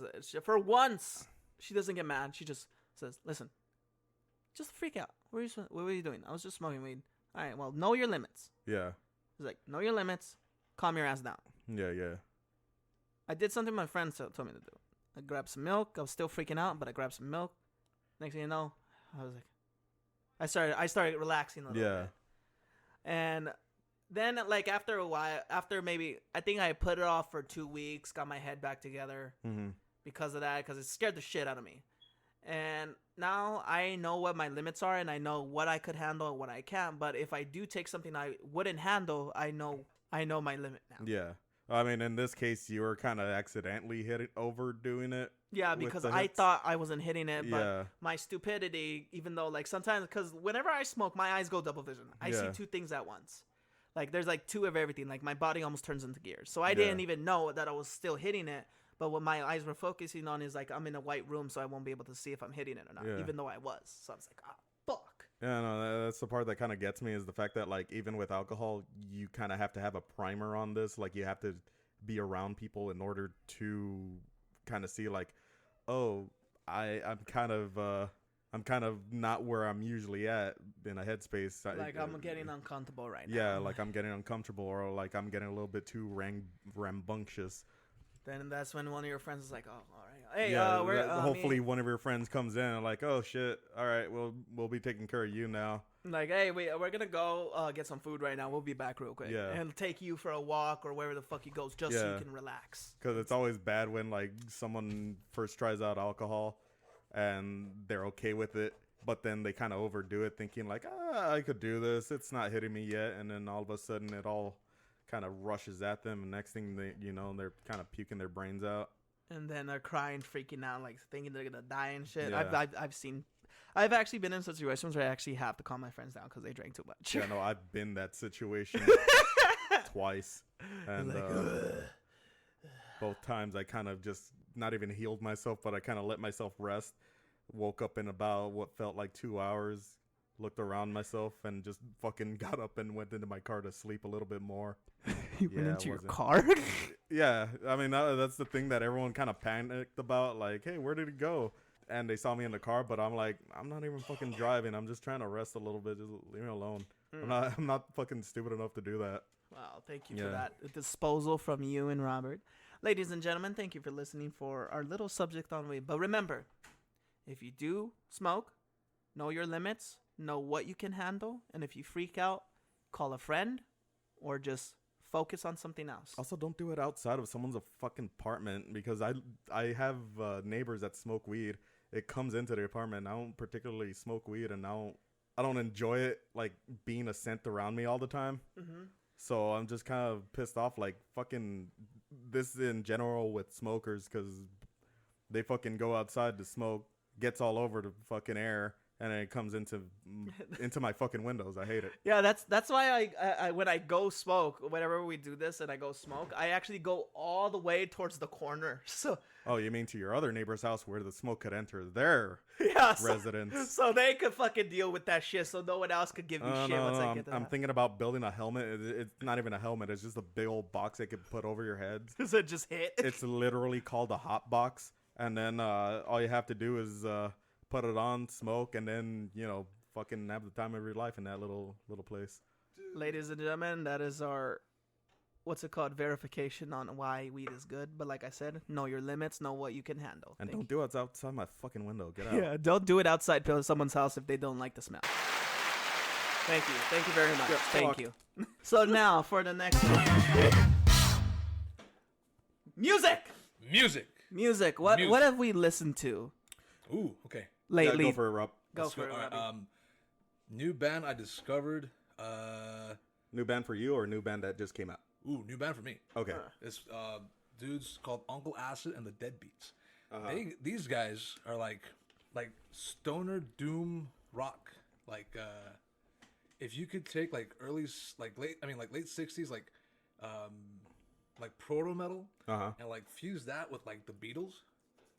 for once, she doesn't get mad. She just says, listen, just freak out. What were you doing? I was just smoking weed. All right, well, know your limits.
Yeah.
She's like, know your limits. Calm your ass down.
Yeah, yeah.
I did something my friends told me to do. I grabbed some milk. I was still freaking out, but I grabbed some milk. Next thing you know, I was like, I started relaxing a little
Yeah.
bit. And then, like, after a while, I think I put it off for 2 weeks, got my head back together
Mm-hmm.
because of that, because it scared the shit out of me. And now I know what my limits are, and I know what I could handle and what I can't. But if I do take something I wouldn't handle, I know my limit now.
Yeah. I mean, in this case, you were kind of accidentally overdoing it.
Yeah,
with
because
the
I
hits.
thought I wasn't hitting it, but
Yeah.
my stupidity, even though, like, sometimes, because whenever I smoke, my eyes go double vision. I see
Yeah.
2 things at once. Like, there's, like, 2 of everything. Like, my body almost turns into gears. So I
Yeah.
didn't even know that I was still hitting it. But what my eyes were focusing on is, like, I'm in a white room, so I won't be able to see if I'm hitting it or not,
Yeah.
even though I was. So I was like, fuck.
Yeah, no, that's the part that kind of gets me is the fact that, like, even with alcohol, you kind of have to have a primer on this. Like, you have to be around people in order to kind of see, like, oh, I'm kind of not where I'm usually at in a headspace.
Like, I'm getting uncomfortable right now.
Yeah, like I'm getting uncomfortable, or like I'm getting a little bit too rambunctious.
Then that's when one of your friends is like, oh, all right. Hey,
Yeah,
we're
hopefully one of your friends comes in and like, oh shit, all right, we'll be taking care of you now.
like, hey, we're gonna go get some food right now. We'll be back real quick.
Yeah.
And take you for a walk or wherever the fuck he goes, just so
Yeah.
you can relax.
Because it's always bad when like someone first tries out alcohol and they're okay with it, but then they kind of overdo it, thinking like, I could do this. It's not hitting me yet, and then all of a sudden it all kind of rushes at them, and next thing they're kind of puking their brains out.
And then they're crying, freaking out, like thinking they're gonna die and shit.
Yeah.
I've actually been in situations where I actually have to calm my friends down because they drank too much.
Yeah, no, I've been that situation twice, and both times I kind of just not even healed myself, but I kind of let myself rest. Woke up in about what felt like 2 hours. Looked around myself and just fucking got up and went into my car to sleep a little bit more.
You went
Yeah,
into
it
your
wasn't-
car?
Yeah, I mean that's the thing that everyone kind of panicked about. Like, hey, where did he go? And they saw me in the car, but I'm like, I'm not even fucking driving. I'm just trying to rest a little bit. Just leave me alone. I'm not fucking stupid enough to do that.
Wow, thank you for
Yeah.
that disposal from you and Robert. Ladies and gentlemen, thank you for listening for our little subject on weed. But remember, if you do smoke, Know your limits. Know what you can handle. And if you freak out, call a friend or just focus on something else.
Also, don't do it outside of someone's fucking apartment, because I have neighbors that smoke weed. It comes into the apartment. I don't particularly smoke weed, and I don't enjoy it, like, being a scent around me all the time.
Mm-hmm.
So I'm just kind of pissed off, like, fucking this in general with smokers, because they fucking go outside to smoke, gets all over the fucking air, and then it comes into my fucking windows. I hate it.
Yeah, that's why I when I go smoke, whenever we do this and I go smoke, I actually go all the way towards the corner. So
Oh, you mean to your other neighbor's house where the smoke could enter their
yeah,
residence?
so they could fucking deal with that shit. So no one else could give me shit once I get to
I'm
that.
thinking about building a helmet. It's not even a helmet. It's just a big old box they could put over your heads.
Does it just hit?
It's literally called a hot box, and then all you have to do is put it on, smoke, and then fucking have the time of your life in that little place.
Ladies and gentlemen, that is our what's it called, verification on why weed is good. But like I said, know your limits, know what you can handle.
And don't do it outside my fucking window. Get out.
Yeah, don't do it outside someone's house if they don't like the smell. Thank you very much.
Yeah,
Thank
fuck.
you. So now for the next one. Music. What
Music.
have we listened to
Ooh, okay.
lately?
Go for it, Rob.
Go
Let's
for it,
All right,
Robbie.
new band I discovered.
New band for you or new band that just came out?
New band for me.
Okay.
It's dudes called Uncle Acid and the Deadbeats.
Uh-huh.
These guys are like stoner doom rock. Like if you could take like late 60s like proto metal
Uh-huh.
and like fuse that with like the Beatles.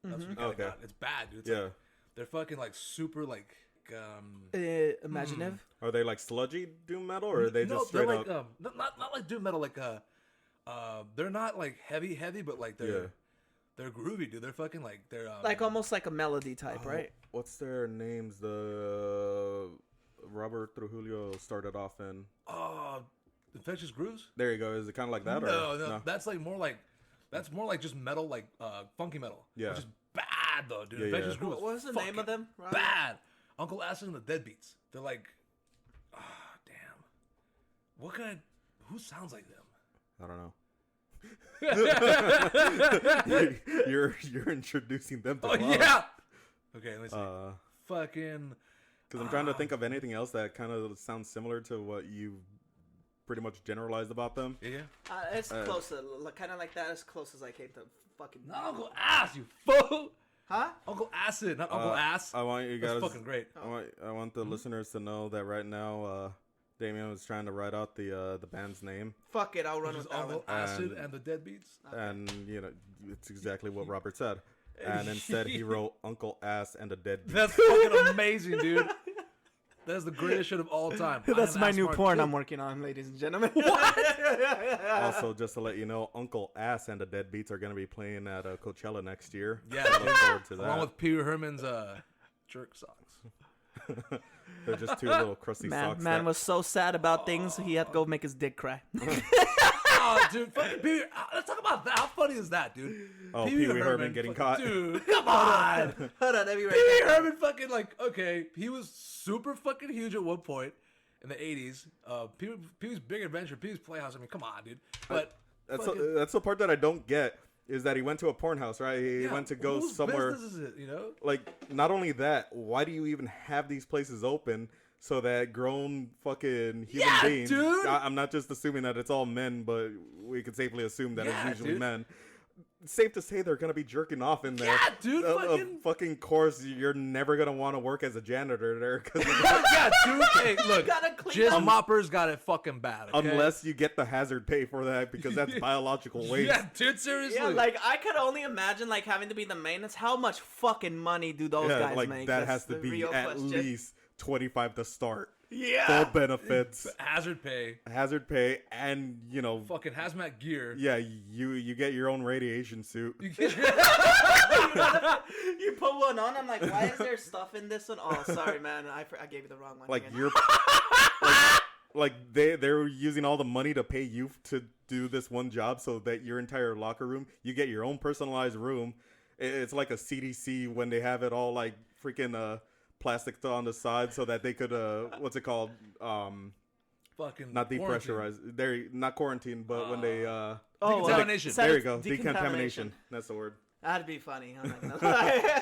That's what you kinda
Okay.
got. It's bad, dude. It's
Yeah.
like, they're fucking like super like
Imaginative.
Are they like sludgy doom metal, or are they just
they're
straight
like
up?
not like doom metal, like they're not like heavy, but like they're groovy, dude. They're fucking like they're
Like almost like a melody type, right?
What's their names? The Robert Trujillo started off in.
Infectious Grooves.
There you go. Is it kind of like that?
No, that's more like just metal, like funky metal.
Yeah.
Which is bad though, dude.
Yeah,
Infectious
yeah.
Grooves.
What was the name of them, Robbie?
Bad. Uncle Acid and the Deadbeats. They're like, damn. Who sounds like them?
I don't know. you're introducing them to
Oh
clubs.
yeah. Okay, let me see. Fucking.
Because I'm trying to think of anything else that kind of sounds similar to what you pretty much generalized about them.
Yeah.
It's close to kind of like that. As close as I came to fucking.
Not Uncle Ass, you fool.
Huh?
Uncle Acid, not Uncle Ass.
I want you
That's
guys.
fucking great.
I want the listeners to know that right now, Damien was trying to write out the band's name,
Fuck it, I'll run
Which is
with that one.
Uncle Acid
And-
and the Deadbeats.
and it's exactly what Robert said. And instead, he wrote Uncle Ass and a Deadbeat.
That's fucking amazing, dude. That's the greatest shit of all time.
That's my new porn
too.
I'm working on, ladies and gentlemen.
Also, just to let you know, Uncle Ass and the Deadbeats are going to be playing at Coachella next year.
Yeah,
So look forward to
Along
that.
with Pee Wee Herman's jerk socks.
They're just two little crusty socks.
Man
that-
was so sad about things, he had to go make his dick cry.
Oh, dude, fucking Pee Wee. Let's talk about that. How funny is that, dude?
Oh, Pee Wee Herman getting caught.
Dude, come on.
Hold on, let me
Pee
write
Wee
that down.
Herman fucking like, okay, he was super fucking huge at one point in the 80s. Pee Wee's Big Adventure, Pee Wee's Playhouse. I mean, come on, dude. But
That's the part that I don't get, is that he went to a porn house, right? He went to go
whose
somewhere.
business is it, you know?
Like, not only that, why do you even have these places open so that grown fucking human
Yeah,
beings?
dude.
I'm not just assuming that it's all men, but we could safely assume that
Yeah,
it's usually
dude.
men. Safe to say they're gonna be jerking off in there.
Yeah, dude,
Of fucking course, you're never gonna want to work as a janitor there, cause
Yeah, dude. Hey, look,
Gotta clean
jizz
up.
moppers got it fucking bad. Okay?
unless you get the hazard pay for that, because that's biological waste.
Yeah, dude, seriously.
Yeah, like I could only imagine like having to be the maintenance. How much fucking money do those guys
like
make?
that
That's
has to
the
be
real
at
question.
least 25 to start.
Yeah.
Full benefits,
hazard pay,
hazard pay, and
fucking hazmat gear.
yeah, you get your own radiation suit.
You put one on. I'm like, why is there stuff in this one? Oh, sorry, man. I gave you the wrong one.
Like
again.
you're like they're using all the money to pay you to do this one job, so that your entire locker room, you get your own personalized room. It's like a CDC when they have it all like freaking plastic on the side so that they could what's it called?
Fucking
Not
quarantine.
depressurize. They're not quarantine, but when they
Decontamination.
there you go, decontamination. That's the word.
That'd be funny. I'm not gonna lie.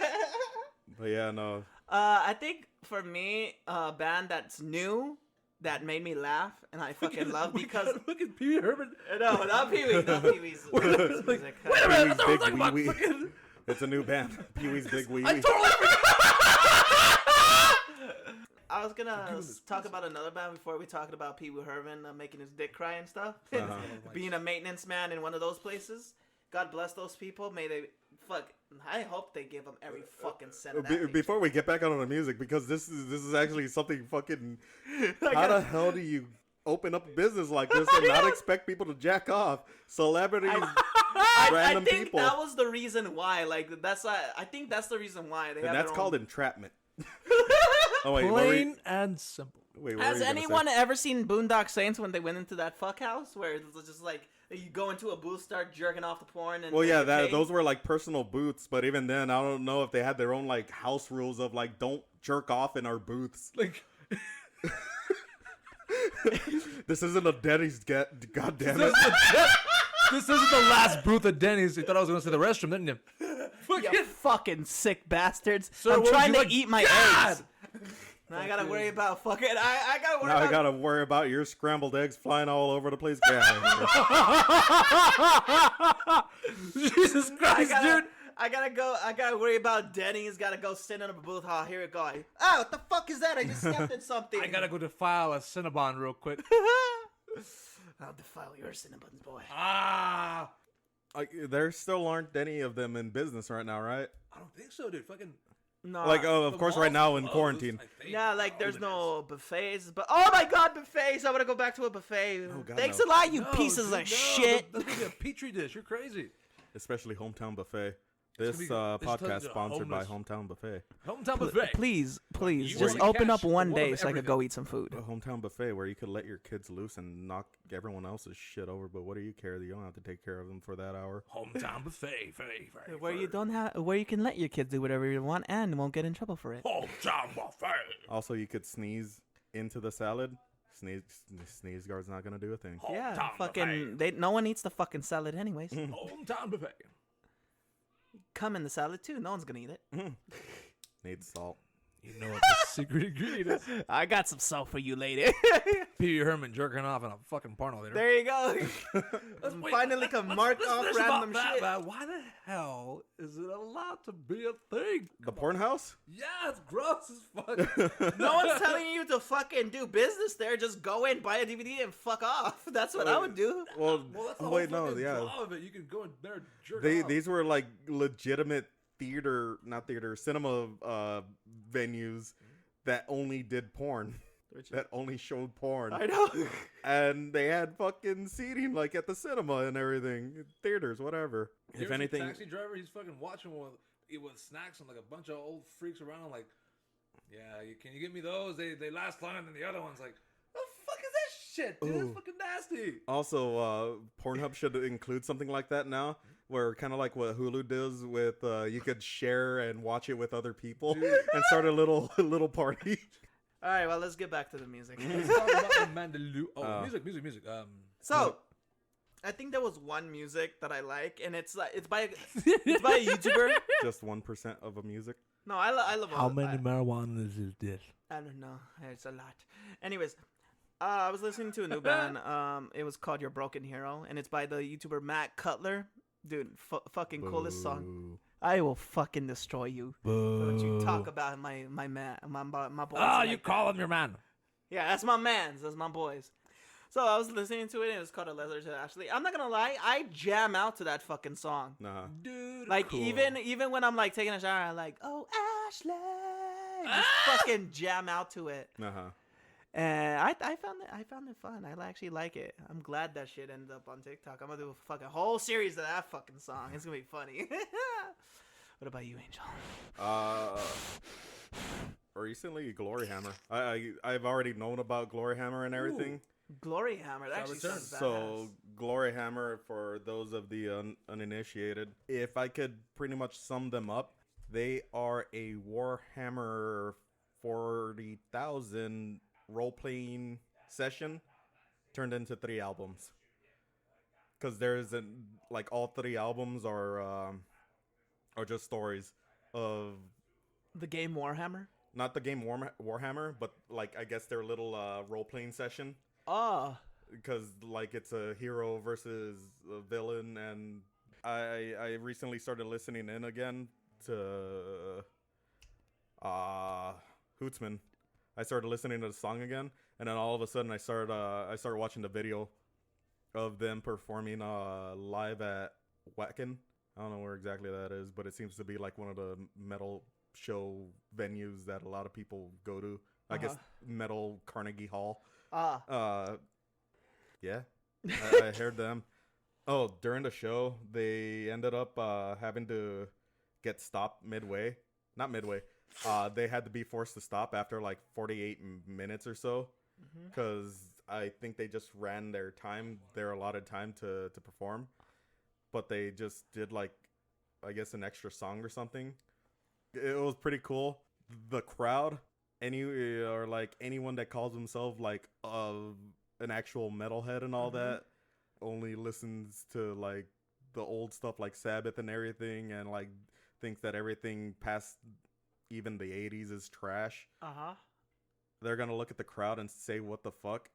But yeah, no.
I think for me, a band that's new that made me laugh and I fucking love because
Look at Pee Wee Herman.
no, not Pee Wee, not Pee Wee's music.
Wait a minute,
Pee-wee's
that's what we're
Big
talking about.
Wee Wee.
Fucking-
It's a new band. Pee Wee's Big Wee
I
Wee.
totally forgot.
I was gonna talk about another band before we talked about Pee Wee Herman making his dick cry and stuff. Being a maintenance man in one of those places. God bless those people. May they fuck. I hope they give them every fucking cent of that.
Before we get back on the music, because this is actually something fucking.
Like
How the hell do you open up a business like this and not expect people to jack off? Celebrities,
I
random
think
people.
that was the reason why. Like that's I think that's the reason why they.
And
have
that's
their
called
own...
entrapment. Oh wait, what were you-
Plain and simple.
wait, what
Has
were you gonna
anyone
say?
ever seen Boondock Saints when they went into that fuck house where it was just like you go into a booth, start jerking off the porn, and
Well,
they
yeah,
get paid?
those were like personal booths, but even then, I don't know if they had their own like house rules of like don't jerk off in our booths.
Like,
This isn't a Denny's, God damn it.
this isn't the last booth at Denny's. You thought I was going to say the restroom, didn't you?
You fucking sick bastards!
Sir,
I'm
what would
trying
you
to
like?
eat my
God!
eggs. Now I gotta worry about fucking. I gotta worry
Now I
about.
gotta worry about your scrambled eggs flying all over the place. Get out of here.
Jesus Christ, dude.
I gotta worry about Denny's. Gotta go sit in a booth. Oh, here we go. Oh, what the fuck is that? I just stepped in something.
I gotta go defile a Cinnabon real quick.
I'll defile your Cinnabons, boy.
Ah.
Like, there still aren't any of them in business right now, right?
I don't think so, dude. Fucking.
No.
Like, of
the
course,
malls
right now
are
in
closed,
quarantine.
I think.
yeah, like there's
Oh,
no buffets, but oh my god, buffets! I wanna go back to a buffet.
Oh, God,
Thanks
no.
a lot, you
No,
pieces
dude,
of
no,
shit.
That's gonna be a petri dish. You're crazy.
Especially Hometown Buffet. This
It's
podcast
tons of
sponsored by
homeless-
Hometown Buffet.
Hometown buffet.
Please,
You
just
want
open
cash
up one
for
day
of
so I could
everything.
go eat some food.
A Hometown Buffet where you could let your kids loose and knock everyone else's shit over, but what do you care? You don't have to take care of them for that hour.
Hometown buffet.
Where you don't have, where you can let your kids do whatever you want and won't get in trouble for it.
Hometown buffet.
Also, you could sneeze into the salad. Sneeze guard's not gonna do a thing.
Yeah,
Hometown
fucking.
buffet.
No one eats the fucking salad anyways.
Hometown buffet.
Come in the salad too. No one's gonna eat it.
Needs salt.
You know what the secret ingredient is?
I got some salt for you later.
Pee Wee Herman jerking off in a fucking porno theater.
There you go.
Wait,
Finally can mark off
finish
random
about that,
shit.
man. Why the hell is it allowed to be a thing?
The porn house?
Yeah, it's gross as fuck.
No one's telling you to fucking do business there. Just go in, buy a DVD, and fuck off. That's what I would do.
Well,
Well, that's the
oh,
whole
wait, no,
fucking
yeah.
draw of it. You can go in there and jerk off.
These were like legitimate cinema venues that only did porn. That only showed porn.
I know.
And they had fucking seating like at the cinema and everything. Theaters, whatever.
There's
If
a
anything,
taxi driver, he's fucking watching with snacks and like a bunch of old freaks around him. Like, yeah, can you get me those? They last longer than the other ones. Like, the fuck is that shit, dude?
Ooh.
It's fucking nasty.
also, Pornhub should include something like that now, where kind of like what Hulu does with you could share and watch it with other people and start a little party.
All right, well, let's get back to the music.
Let's talk about the Mandaloo. Oh, music.
So, I think there was one music that I like, and it's by a YouTuber.
Just 1% of a music.
No, I love all
marijuanas is this?
I don't know. It's a lot. Anyways, I was listening to a new band. It was called Your Broken Hero, and it's by the YouTuber Matt Cutler. Dude, fucking coolest song.
Boo.
I will fucking destroy you. Don't you talk about my man, my boys.
Ah,
like
you
that.
call him your man.
Yeah, that's my mans. That's my boys. So I was listening to it, and it was called A Letter to Ashley. I'm not gonna lie, I jam out to that fucking song.
Nah.
Dude,
Like
cool.
even when I'm like taking a shower, I'm like, oh Ashley, just fucking jam out to it.
Uh-huh.
And I found it fun. I actually like it. I'm glad that shit ended up on TikTok. I'm gonna do a fucking whole series of that fucking song. It's gonna be funny. What about you, Angel?
Recently, Glory Hammer. I've already known about Glory Hammer and everything.
Glory Hammer. That actually sounds badass.
So, Glory Hammer, for those of the uninitiated, if I could pretty much sum them up, they are a Warhammer 40,000 role playing session turned into 3 albums. Because there's like all 3 albums are just stories of
The game Warhammer.
not the game Warhammer, but like I guess their little role playing session.
Oh.
Because like it's a hero versus a villain, and I recently started listening in again to Hootsman. I started listening to the song again, and then all of a sudden I started watching the video of them performing live at Wacken. I don't know where exactly that is, but it seems to be like one of the metal show venues that a lot of people go to. I guess Metal Carnegie Hall. Yeah, I heard them. Oh, during the show, they ended up having to get stopped midway. Not midway. They had to be forced to stop after like 48 minutes or so. Because I think they just ran their allotted time to perform. But they just did like, I guess, an extra song or something. It was pretty cool. The crowd, anyone that calls himself like an actual metalhead and all that, only listens to like the old stuff like Sabbath and everything, and like thinks that everything past even the 80s is trash. They're gonna look at the crowd and say, what the fuck?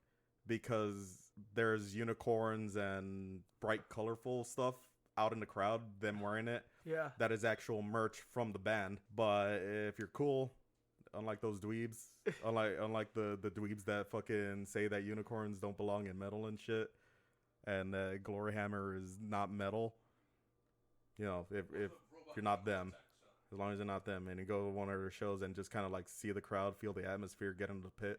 Because there's unicorns and bright colorful stuff out in the crowd, them wearing it.
Yeah.
That is actual merch from the band. But if you're cool, unlike those dweebs, unlike the dweebs that fucking say that unicorns don't belong in metal and shit, and Glory Hammer is not metal, you know, if you're not them, as long as you're not them, and you go to one of their shows and just kind of like see the crowd, feel the atmosphere, get into the pit,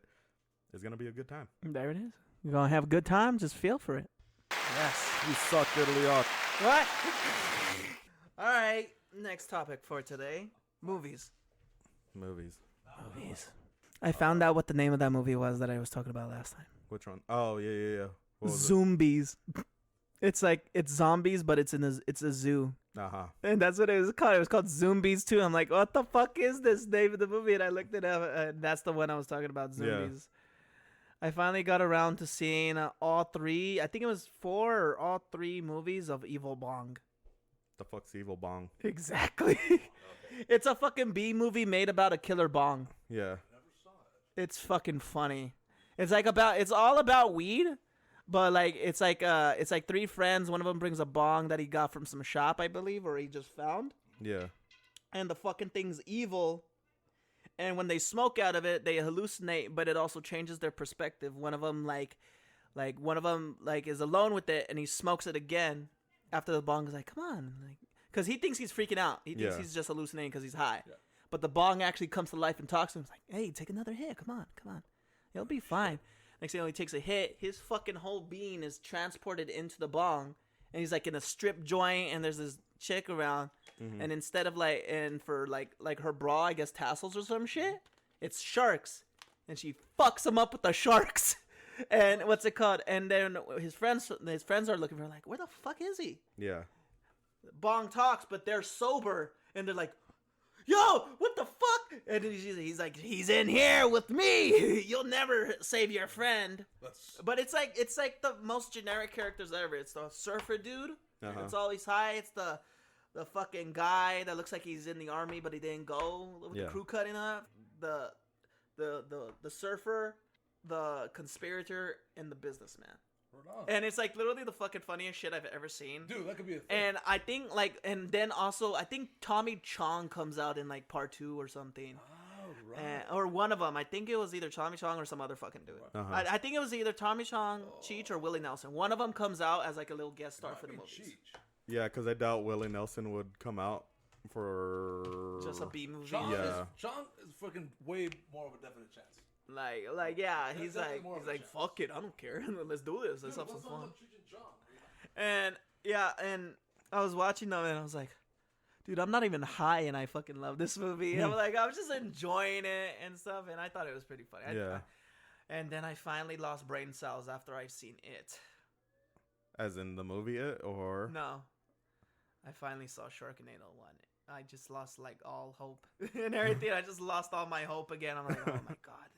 it's gonna be a good time.
There it is. You're gonna have a good time. Just feel for it.
Yes, you suck, diddly yuck.
What? All right. Next topic for today: movies.
Movies.
I found out what the name of that movie was that I was talking about last time.
Which one? Oh yeah. What was it?
Zombies. It's zombies, but it's a zoo. And that's what it was called. It was called Zombies too. I'm like, what the fuck is this name of the movie? And I looked it up, and that's the one I was talking about, Zombies. I finally got around to seeing all 3. I think it was 4 or all 3 movies of Evil Bong.
The fuck's Evil Bong?
Exactly. It's a fucking B movie made about a killer bong.
Yeah.
It's fucking funny. It's all about weed, but like it's like 3 friends. One of them brings a bong that he got from some shop, I believe, or he just found.
Yeah.
And the fucking thing's evil. And when they smoke out of it, they hallucinate, but it also changes their perspective. One of them is alone with it, and he smokes it again after the bong is like, come on, like, because he thinks he's freaking out. He thinks he's just hallucinating because he's high. Yeah. But the bong actually comes to life and talks to him. It's like, hey, take another hit. Come on. You'll be fine. Next thing you know, he takes a hit. His fucking whole being is transported into the bong. And he's like in a strip joint, and there's this chick around. And instead of for her bra, I guess tassels or some shit, it's sharks. And she fucks him up with the sharks. And what's it called? And then his friends are looking for, like, where the fuck is he?
Yeah.
Bong talks, but they're sober, and they're like, yo, what the fuck? And he's like, he's in here with me. You'll never save your friend. But it's like the most generic characters ever. It's the surfer dude. It's always high. It's the fucking guy that looks like he's in the army, but he didn't go with the crew cutting up. The surfer, the conspirator, and the businessman. And it's like literally the fucking funniest shit I've ever seen.
Dude, that could be a thing.
And I think and then also I think Tommy Chong comes out in like part 2 or something. Oh, right. Or one of them. I think it was either Tommy Chong or some other fucking dude. I think it was either Tommy Chong, Cheech, or Willie Nelson. One of them comes out as like a little guest star for the movies.
Cheech.
Yeah, because I doubt Willie Nelson would come out for
just a B movie.
Chong is fucking way more of a definite chance.
Like yeah, he's like fuck it, I don't care. Let's do this. Let's have some fun. And yeah, and I was watching them and I was like, dude, I'm not even high and I fucking love this movie. I'm like, I was just enjoying it and stuff, and I thought it was pretty funny. And then I finally lost brain cells after I've seen it. As
in the movie It, or
no, I finally saw Sharknado 1. I just lost like all hope and everything. I just lost all my hope again. I'm like, oh my god,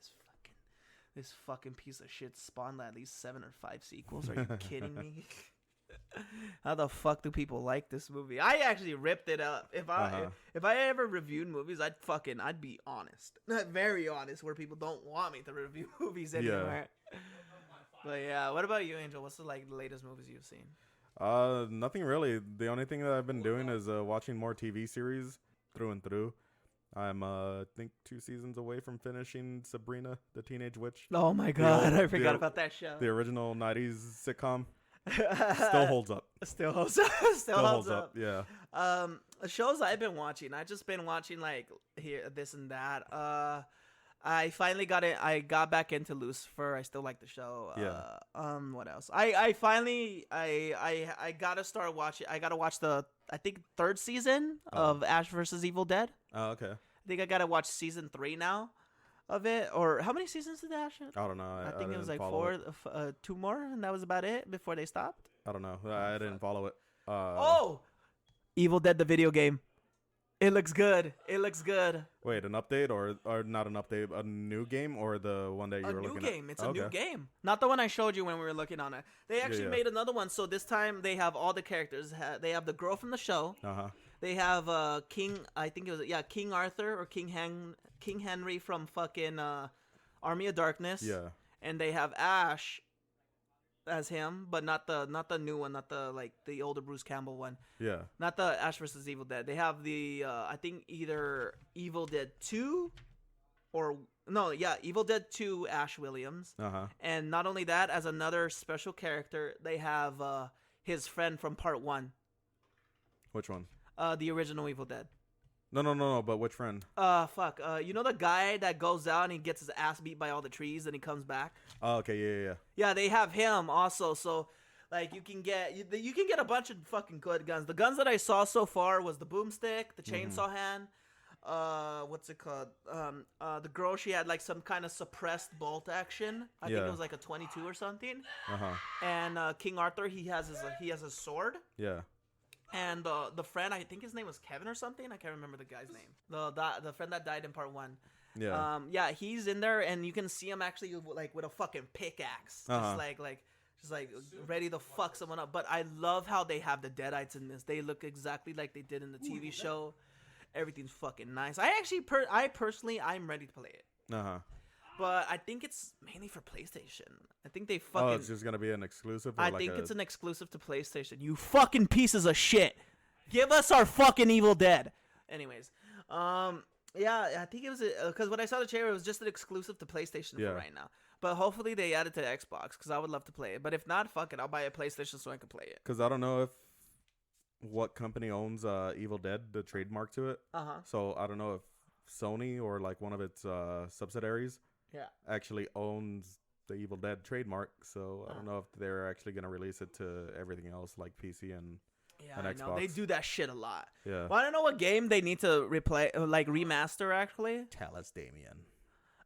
this fucking piece of shit spawned at least 7 or 5 sequels. Are you kidding me? How the fuck do people like this movie? I actually ripped it up. If I ever reviewed movies, I'd be honest, not very honest, where people don't want me to review movies anymore. Yeah. But yeah, what about you, Angel? What's the latest movies you've seen?
Nothing really. The only thing that I've been doing is watching more TV series through and through. I'm I think 2 seasons away from finishing Sabrina the Teenage Witch.
Oh my god, I forgot about that show.
The original 90s sitcom. Still holds up.
Still holds up. Still holds up.
Yeah.
Shows I've been watching. I just been watching like here, this and that. I finally got it. I got back into Lucifer. I still like the show.
Yeah.
What else? I finally gotta start watching. I gotta watch the I think 3rd season of Ash vs. Evil Dead.
Oh, okay.
I think I gotta watch season 3 now of it. Or how many seasons did Ash?
I don't know.
I think it was like 4, 2 more, and that was about it before they stopped.
I don't know. I didn't follow it.
Evil Dead the video game. It looks good. It looks good.
Wait, an update or not an update? A new game or the one that you were looking at?
A new game. It's a new game. Not the one I showed you when we were looking on it. They actually made another one. So this time they have all the characters. They have the girl from the show.
Uh-huh.
They have King. I think it was King Arthur or King Henry from fucking Army of Darkness.
Yeah.
And they have Ash as him, but not the new one, not the older Bruce Campbell one.
Yeah.
Not the Ash vs. Evil Dead. They have the I think either Evil Dead 2 or Evil Dead 2 Ash Williams.
Uh-huh.
And not only that, as another special character, they have his friend from part 1.
Which one?
The original Evil Dead.
No, but which friend?
You know the guy that goes out and he gets his ass beat by all the trees and he comes back?
Oh, okay, yeah.
Yeah, they have him also, so like you can get a bunch of fucking good guns. The guns that I saw so far was the boomstick, the chainsaw hand, what's it called? The girl, she had like some kind of suppressed bolt action. I think it was like a 22 or something.
Uh-huh.
And King Arthur, he has a sword.
Yeah.
And the friend, I think his name was Kevin or something. I can't remember the guy's name. The friend that died in part 1.
Yeah.
He's in there, and you can see him actually like with a fucking pickaxe, just like ready to fuck someone up. But I love how they have the Deadites in this. They look exactly like they did in the TV show. Everything's fucking nice. I personally, I'm ready to play it.
Uh-huh.
But I think it's mainly for PlayStation. I think they fucking...
Oh, it's just going to be an exclusive?
I think it's an exclusive to PlayStation. You fucking pieces of shit. Give us our fucking Evil Dead. Anyways. Yeah, I think it was... Because when I saw the trailer, it was just an exclusive to PlayStation for right now. But hopefully they add it to Xbox, because I would love to play it. But if not, fuck it. I'll buy a PlayStation so I can play it.
Because I don't know what company owns Evil Dead, the trademark to it.
Uh-huh.
So I don't know if Sony or like one of its subsidiaries actually owns the Evil Dead trademark, so I don't know if they're actually going to release it to everything else like PC and Xbox.
I know. They do that shit a lot.
Yeah.
Well, I don't know what game they need to remaster actually.
Tell us, Damien.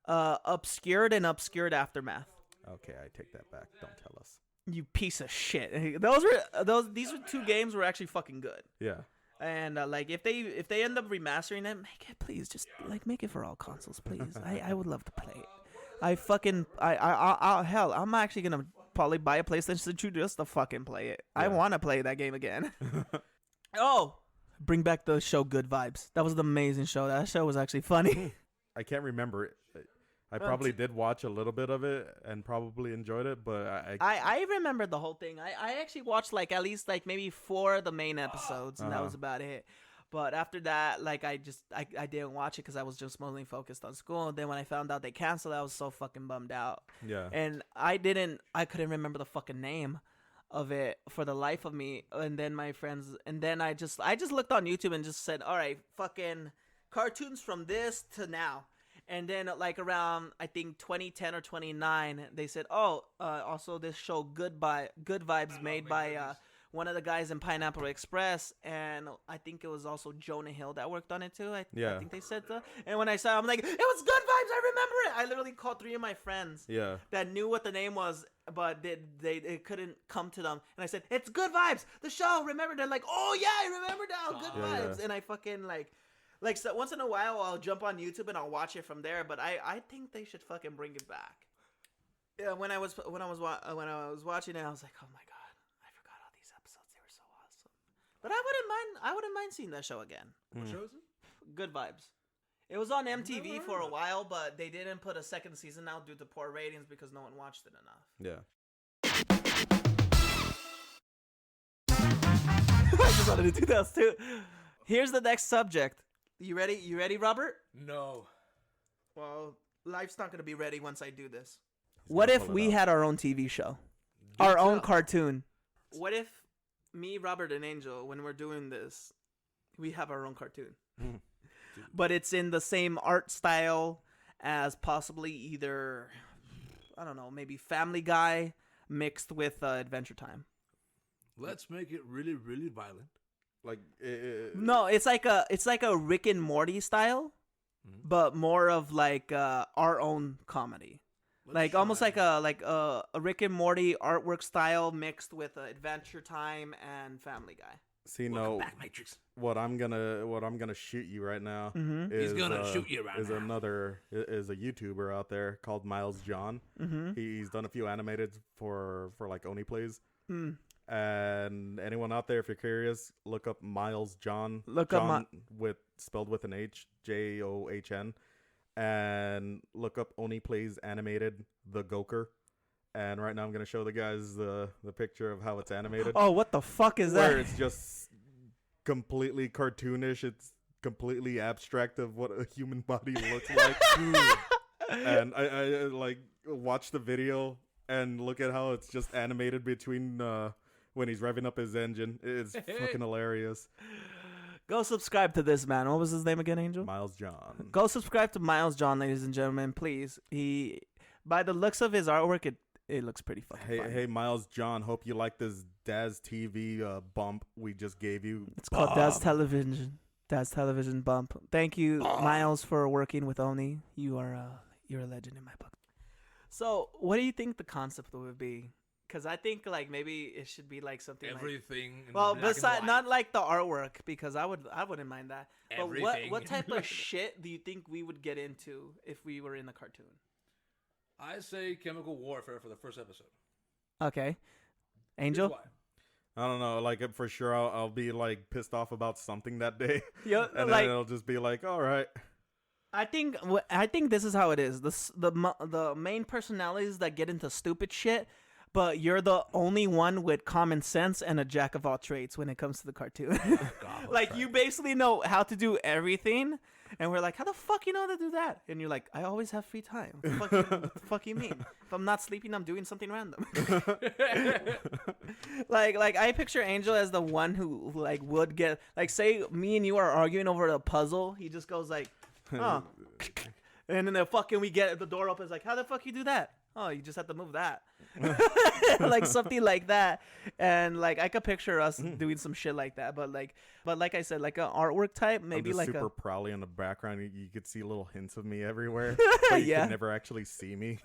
Obscured and Obscured Aftermath.
Okay, I take that back. Don't tell us.
You piece of shit. These were 2 games were actually fucking good.
Yeah.
And if they end up remastering it, make it please, just make it for all consoles, please. I would love to play it. Hell, I'm actually gonna probably buy a PlayStation 2 just to fucking play it. Yeah. I want to play that game again. Bring back the show Good Vibes. That was an amazing show. That show was actually funny.
I can't remember it. I probably did watch a little bit of it and probably enjoyed it, but
I remember the whole thing. I actually watched at least maybe 4 of the main episodes, and that was about it. But after that, I didn't watch it because I was just mostly focused on school. And then when I found out they canceled, I was so fucking bummed out.
Yeah.
And I couldn't remember the fucking name of it for the life of me. And then my friends, and then I just looked on YouTube and just said, all right, fucking cartoons from this to now. And then around I think 2010 or 2009, they said, also this show Good Vibes made by one of the guys in Pineapple Express, and I think it was also Jonah Hill that worked on it too. I think they said so. And when I saw it, I'm like, it was Good Vibes. I remember it. I literally called 3 of my friends that knew what the name was, but they couldn't come to them. And I said, it's Good Vibes, the show. Remember? They're like, oh yeah, I remember now. Good Vibes. Yeah. And I fucking like so once in a while I'll jump on YouTube and I'll watch it from there. But I think they should fucking bring it back. Yeah, when I was watching it, I was like, oh my god, I forgot all these episodes. They were so awesome. But I wouldn't mind seeing that show again.
What show is it?
Good Vibes. It was on MTV for a while, but they didn't put a second season out due to poor ratings because no one watched it enough.
Yeah.
I just wanted to do that too. Here's the next subject. You ready? You ready, Robert?
No.
Well, life's not gonna be ready once I do this. What if we had our own TV show? Our own cartoon? What if me, Robert, and Angel, when we're doing this, we have our own cartoon? But it's in the same art style as possibly either, I don't know, maybe Family Guy mixed with Adventure Time.
Let's make it really, really violent.
Like
no, it's like a Rick and Morty style, but more of like our own comedy. Like almost like a Rick and Morty artwork style mixed with Adventure Time and Family Guy.
See, back, Matrix. What I'm gonna shoot you right now is
he's gonna shoot you right
now. Is a YouTuber out there called Miles John. He's done a few animated for like Oni Plays. And anyone out there, if you're curious, look up Miles John. Spelled with an H, John. And look up Oni Plays Animated, The Goker. And right now I'm going to show the guys the picture of how it's animated.
Oh, what the fuck is that?
Where it's just completely cartoonish. It's completely abstract of what a human body looks like. And I like watch the video and look at how it's just animated between when he's revving up his engine. It's fucking hilarious.
Go subscribe to this man. What was his name again, Angel?
Miles John.
Go subscribe to Miles John, ladies and gentlemen, please. He, by the looks of his artwork, it looks pretty fucking funny.
Hey, Miles John. Hope you like this Daz'd TV bump we just gave you.
It's called Daz'd Television. Daz'd Television bump. Thank you, Miles, for working with Oni. You're a legend in my book. So, what do you think the concept would be? Because I think like maybe it should be like something
everything.
Like, well, besides not like the artwork because I wouldn't mind that. Everything. But what type of shit do you think we would get into if we were in the cartoon?
I say chemical warfare for the first episode.
Okay, Angel.
I don't know. Like for sure, I'll be like pissed off about something that day.
Yeah,
and then it'll just be like, all right.
I think this is how it is. The main personalities that get into stupid shit. But you're the only one with common sense and a jack of all trades when it comes to the cartoon. Like, you basically know how to do everything. And we're like, how the fuck you know how to do that? And you're like, I always have free time. What the fuck you mean? If I'm not sleeping, I'm doing something random. like I picture Angel as the one who like would get, like, say me and you are arguing over a puzzle. He just goes like, oh. And then we get the door opens like, how the fuck you do that? Oh, you just have to move that. Like something like that. And like I could picture us doing some shit like that. But like I said, like an artwork type, maybe like
super prowly in the background. You could see little hints of me everywhere. But you could never actually see me.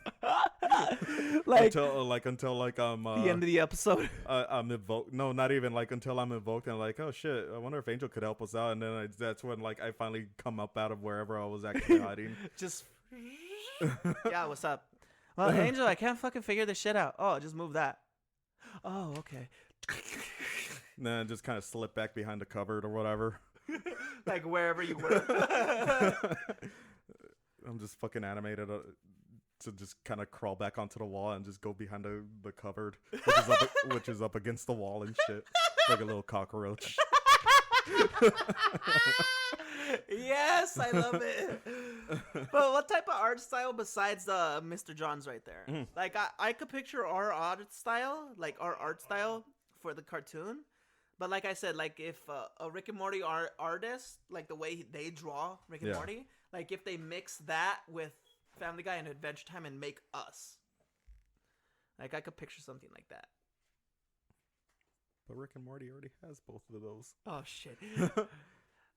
until I'm
the end of the episode.
I'm invoked. No, not even like until I'm invoked and like, oh shit, I wonder if Angel could help us out. And then that's when like I finally come up out of wherever I was actually hiding.
Just yeah, what's up? Well, Angel, I can't fucking figure this shit out. Oh, just move that. Oh, okay.
Then just kind of slip back behind the cupboard or whatever.
Like wherever you were.
I'm just fucking animated to just kind of crawl back onto the wall and just go behind the cupboard, which is up against the wall and shit, like a little cockroach.
Yes, I love it. But what type of art style besides Mr. John's right there? Like I could picture our art style for the cartoon. But like I said, like if a Rick and Morty artist, like the way they draw Rick and Morty, like if they mix that with Family Guy and Adventure Time and make us. Like I could picture something like that.
But Rick and Morty already has both of those.
Oh shit.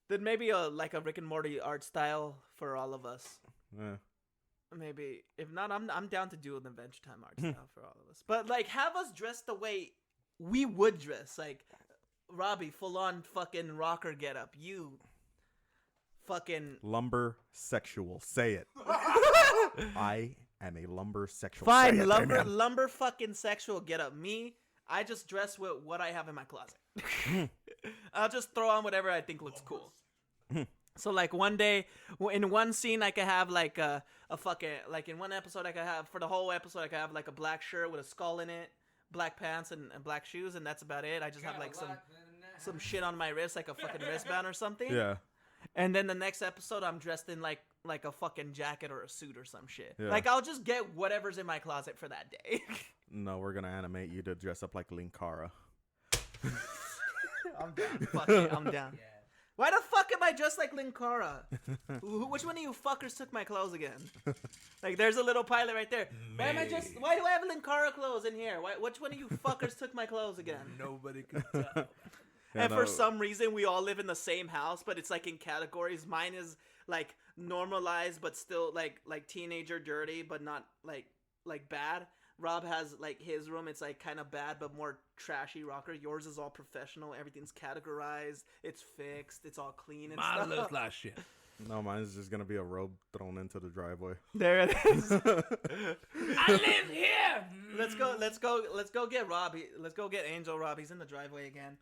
Then maybe a Rick and Morty art style for all of us.
Yeah.
Maybe if not, I'm down to do an Adventure Time art style for all of us. But like, have us dress the way we would dress. Like Robbie, full on fucking rocker get up. You, fucking
Lumber sexual. Say it. I am a lumber sexual.
fine.
Say it, Damien.
Lumber fucking sexual get up. Me, I just dress with what I have in my closet. I'll just throw on whatever I think looks cool. So like one day, in one scene, I could have like a fucking, like in one episode, I could have, for the whole episode, I could have like a black shirt with a skull in it, black pants and black shoes, and that's about it. I just have like some shit on my wrist, like a fucking wristband or something.
Yeah.
And then the next episode, I'm dressed in like a fucking jacket or a suit or some shit.
Yeah.
Like I'll just get whatever's in my closet for that day.
No, we're gonna animate you to dress up like Linkara.
I'm down. Fuck it, I'm down.
Yeah.
Why the fuck am I dressed like Linkara? Which one of you fuckers took my clothes again? Like, there's a little pilot right there. Why do I have Linkara clothes in here? Which one of you fuckers took my clothes again?
Nobody can tell.
And for some reason, we all live in the same house, but it's like in categories. Mine is like normalized, but still like teenager dirty, but not like bad. Rob has like his room. It's like kind of bad, but more trashy rocker. Yours is all professional. Everything's categorized. It's fixed. It's all clean and
Mine
stuff.
looks like shit.
No, mine's just gonna be a robe thrown into the driveway.
There it is.
I live here.
Let's go get Robbie. Let's go get Angel Rob. He's in the driveway again.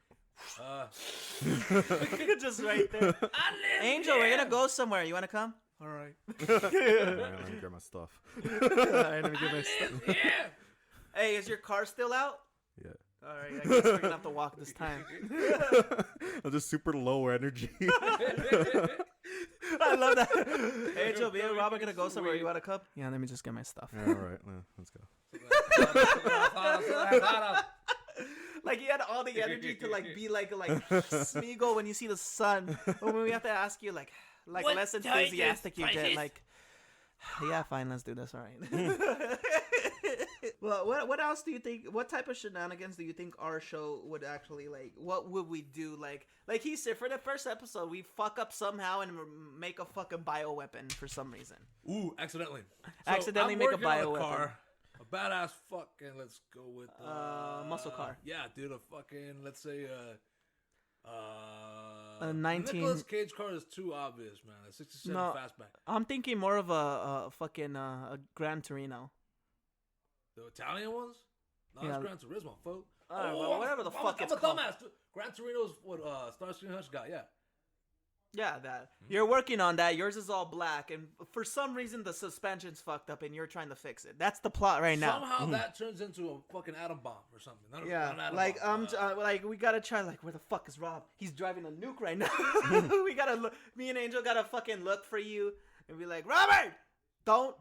Just right there.
I live
Angel,
here.
we're gonna go somewhere. You wanna come? All right.
Alright, let me grab my stuff.
Alright, let me get
I
my
live
stuff.
here.
Hey, is your car still out?
Yeah.
All right, I guess we're gonna have to walk this time.
I'm just super low energy.
I love that. Hey, Angel, me and Rob are gonna go somewhere. You wanna come? Yeah, let me just get my stuff.
All right, let's go.
Like he had all the energy to like be like Smeagol when you see the sun. But when we have to ask you like
What
less
choices,
enthusiastic you get,
choices?
like, yeah, fine, let's do this. All right. Well, what else do you think? What type of shenanigans do you think our show would actually like? What would we do? Like he said, for the first episode, we fuck up somehow and make a fucking bioweapon for some reason.
Ooh, accidentally.
Accidentally
I'm
make a
working on
bioweapon.
car, a badass fucking. Let's go with
Muscle car.
Yeah, dude, a fucking. Let's say
A 19
Nicolas Cage car is too obvious, man. A 67
No.
fastback.
I'm thinking more of a fucking a Gran Torino.
The Italian ones? No,
Yeah.
that's Gran Turismo, folks.
Alright, well, whatever the fuck it's
I'm a
called.
dumbass. Dude. Gran Torino's what Starscream Hutch got, yeah.
Yeah, that. You're working on that. Yours is all black, and for some reason the suspension's fucked up, and you're trying to fix it. That's the plot right now.
Somehow that turns into a fucking atom bomb or something. Not an
Yeah,
atom
like
bomb.
like we gotta try. Like, where the fuck is Rob? He's driving a nuke right now. We gotta look. Me and Angel gotta fucking look for you and be like, Robert, don't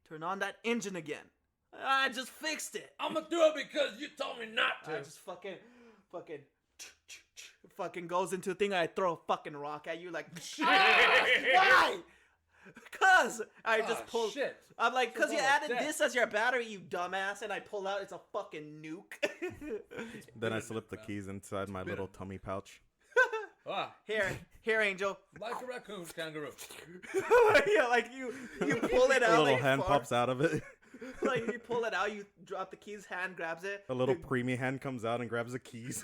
turn on that engine again. I just fixed it.
I'm gonna do it because you told me not to.
I just fucking goes into a thing. I throw a fucking rock at you like, why? Cause I just pulled.
Shit.
I'm like, cause you
all
added
dead.
this as your battery, you dumbass, and I pull out. It's a fucking nuke.
Then I slip the keys inside my little tummy pouch.
Ah,
Here, Angel.
like a raccoon kangaroo.
Yeah, like you pull it
A
out.
little
like,
hand pops out of it.
Like you pull it out, you drop the keys, hand grabs it.
A little preemie hand comes out and grabs the keys.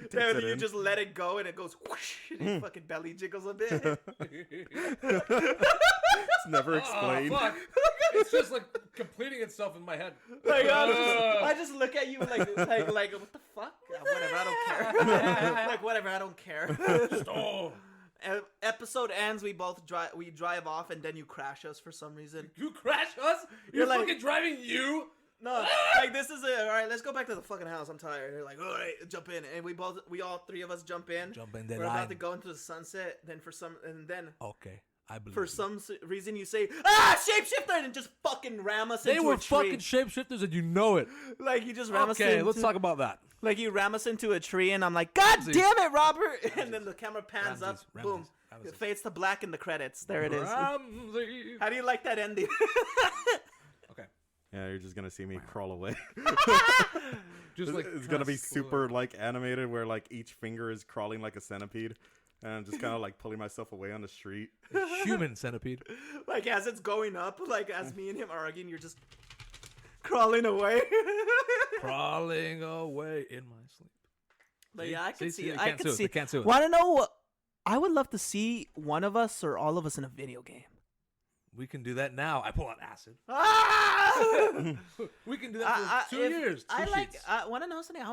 Then you just let it go and it goes whoosh, and it fucking belly jiggles a bit.
It's never
Oh,
explained.
fuck. It's just like completing itself in my head.
Like I just look at you like what the fuck? Whatever, I don't care. Like whatever, I don't care.
Oh,
Episode ends, we drive off, and then you crash us for some reason.
you crash us?
You're
You're
like-
fucking driving you?
No, like this is it. All right, let's go back to the fucking house. I'm tired. You're like, all right, jump in, and we all three of us jump in.
Jump in,
We're
then
about to go into the sunset. Then
Okay, I believe
for
you.
some reason you say, shapeshifter, and just fucking ram us
They
into
were
a tree.
fucking shapeshifters and you know it.
Like you just ram us
Okay,
into,
let's talk about that.
like you ram us into a tree, and I'm like, God
Ramses.
damn it, Robert! And then the camera pans up,
Ramses,
boom,
Ramses.
it fades to black in the credits. There it is.
Ramses.
How do you like that ending?
Okay.
Yeah, you're just gonna see me crawl away.
Just like
It's gonna be super like animated, where like each finger is crawling like a centipede, and I'm just kind of like pulling myself away on the street.
human centipede.
Like as it's going up, like as me and him are arguing, you're just crawling away.
Crawling away in my sleep.
But yeah, I can see
they
it. I
can't
can
sue us,
see
they can't sue us.
Want to know what? I would love to see one of us or all of us in a video game.
We can do that now. I pull out acid.
Ah!
We can do that for 2 years.
I want to know something.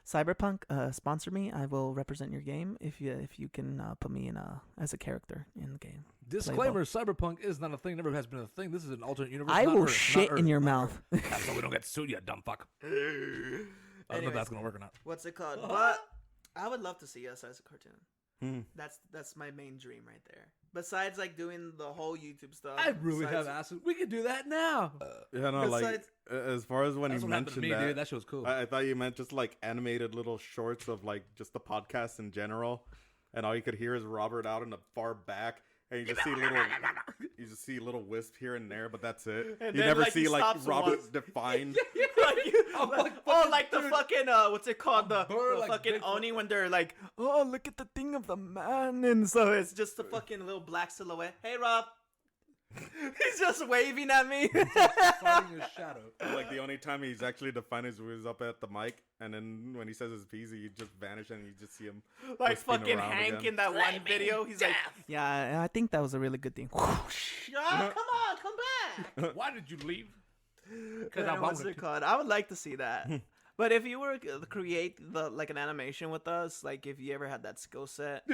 Cyberpunk, sponsor me. I will represent your game if you can put me in as a character in the game.
Disclaimer: Cyberpunk is not a thing. Never has been a thing. This is an alternate universe.
I
not
will
Earth,
shit
not
in
Earth,
your
not
mouth.
Earth. That's why we don't get sued, you dumb fuck. I don't know
Anyways,
if that's gonna work or not.
What's it called? But I would love to see us as a cartoon. That's my main dream right there. Besides like doing the whole YouTube stuff.
I really have acid. We can do that now.
Yeah, no, like as far as when
That's
you
what happened to
mentioned
me,
that,
dude. That shit was cool.
I thought you meant just like animated little shorts of like just the podcast in general, and all you could hear is Robert out in the far back, and you just see little wisp here and there, but that's it.
And
You
then,
never
like,
see
he
like
stops
Robert
once.
defined.
Like the fucking what's it called, the
like
fucking
Bigfoot.
Oni when they're like, oh, look at the thing of the man, and so it's just a fucking little black silhouette. Hey Rob. He's just waving at me.
Finding his shadow.
Like the only time he's actually defined is when he's up at the mic, and then when he says his piece, he just vanish and you just see him
Like
wisping
fucking
around
Hank
again.
in that one video. He's like, yeah, I think that was a really good thing. Come back.
Why did you leave?
What's it called? I would like to see that. But if you were to create like an animation with us, like if you ever had that skill set,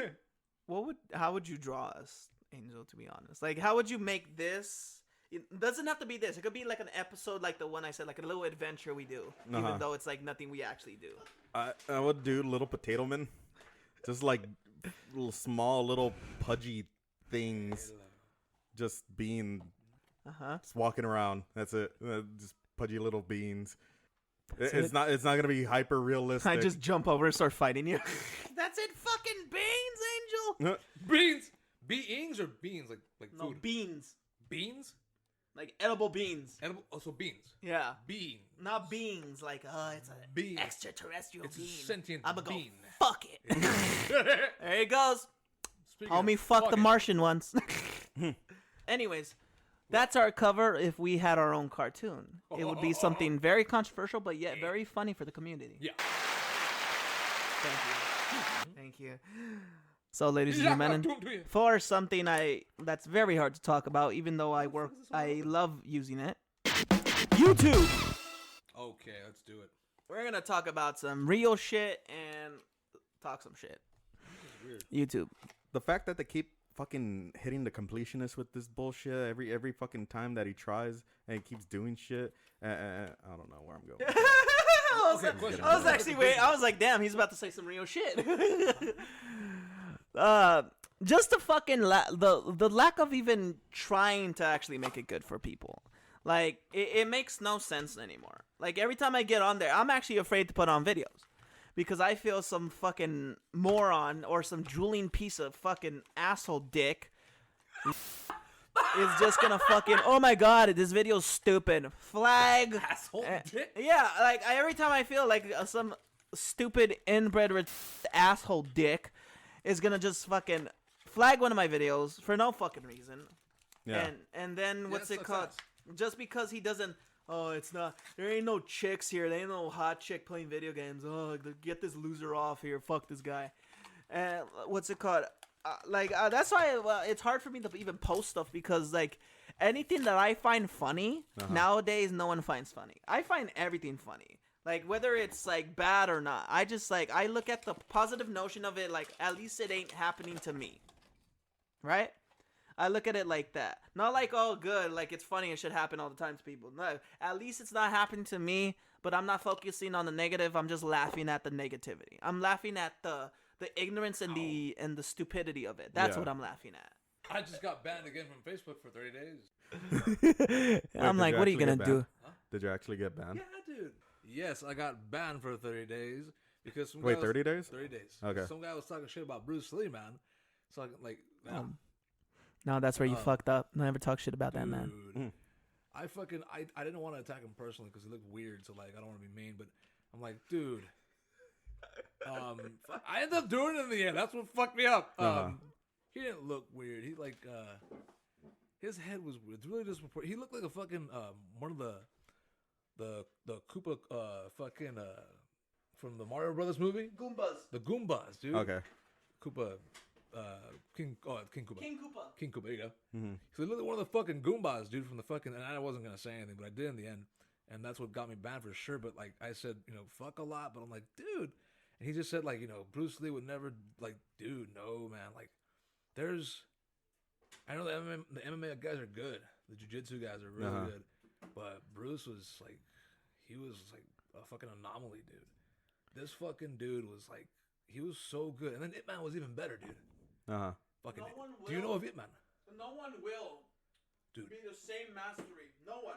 how would you draw us, Angel? To be honest, like how would you make this? It doesn't have to be this. It could be like an episode, like the one I said, like a little adventure we do, even though it's like nothing we actually do.
I would do little potato men, just like little small little pudgy things, just being, just walking around. That's it. Just pudgy little beans. It's not gonna be hyper realistic.
I just jump over and start fighting you. That's it, fucking beans, Angel.
Beans. Beings or beans? Like
No,
food.
beans,
Beans.
like edible beans.
Edible. Also beans.
Yeah.
Bean.
Not beans, like it's a
Bean.
extraterrestrial
It's
bean.
a sentient
I'ma go
bean.
fuck it. There he goes.
Speaking
Homie
of
fucked the
fucking-
Martian once. Anyways, that's our cover if we had our own cartoon. It would be something very controversial, but yet very funny for the community.
Yeah.
Thank you. Thank you. So, ladies and gentlemen, for something that's very hard to talk about, even though I love using it. YouTube.
Okay, let's do it.
We're gonna talk about some real shit and talk some shit. YouTube.
The fact that they keep fucking hitting the completionist with this bullshit every fucking time that he tries, and he keeps doing shit. I don't know where I'm going.
I was actually waiting. I was like, damn, he's about to say some real shit. Just the fucking the lack of even trying to actually make it good for people. Like, it makes no sense anymore. Like, every time I get on there, I'm actually afraid to put on videos. Because I feel some fucking moron or some drooling piece of fucking asshole dick is just gonna fucking, oh my god, this video's stupid. Flag.
Asshole dick.
Yeah, like, every time I feel like some stupid inbred asshole dick is gonna just fucking flag one of my videos for no fucking reason.
Yeah.
And then what's it called? Just because he doesn't. Oh, it's not. There ain't no chicks here. There ain't no hot chick playing video games. Oh, get this loser off here. Fuck this guy. And what's it called? That's why it's hard for me to even post stuff because like anything that I find funny nowadays, no one finds funny. I find everything funny. Like whether it's like bad or not. I just like I look at the positive notion of it. Like at least it ain't happening to me. Right? I look at it like that. Not like, oh, good, like it's funny, it should happen all the time to people. No, at least it's not happening to me, but I'm not focusing on the negative. I'm just laughing at the negativity. I'm laughing at the ignorance and the stupidity of it. That's what I'm laughing at.
I just got banned again from Facebook for 30 days.
I'm like, what are you going to do?
Huh? Did you actually get banned?
Yeah, dude. Yes, I got banned for 30 days because some
Wait,
guy was,
30 days?
30 days.
Okay.
Some guy was talking shit about Bruce Lee, man. So like
No, that's where you fucked up. Never talk shit about that, man.
Dude. I didn't want to attack him personally because he looked weird. So like, I don't want to be mean, but I'm like, dude. I ended up doing it in the end. That's what fucked me up. He didn't look weird. He like his head was weird. It's really disproportionate. He looked like a fucking one of the Koopa fucking from the Mario Brothers movie.
Goombas.
The Goombas, dude.
Okay.
Koopa, King Koopa.
King Koopa.
King Koopa. There you go.
Mm-hmm.
So he looked like one of the fucking Goombas, dude, from the fucking. And I wasn't gonna say anything, but I did in the end, and that's what got me banned for sure. But like I said, fuck a lot. But I'm like, dude. And he just said, like, Bruce Lee would never, like, dude, no, man. Like, I know the MMA guys are good. The jiu-jitsu guys are really good. But Bruce was, like, he was, like, a fucking anomaly, dude. This fucking dude was, like, he was so good. And then Ip Man was even better, dude. Fucking, do you know of Ip Man?
No one will
dude.
be the same mastery. No one.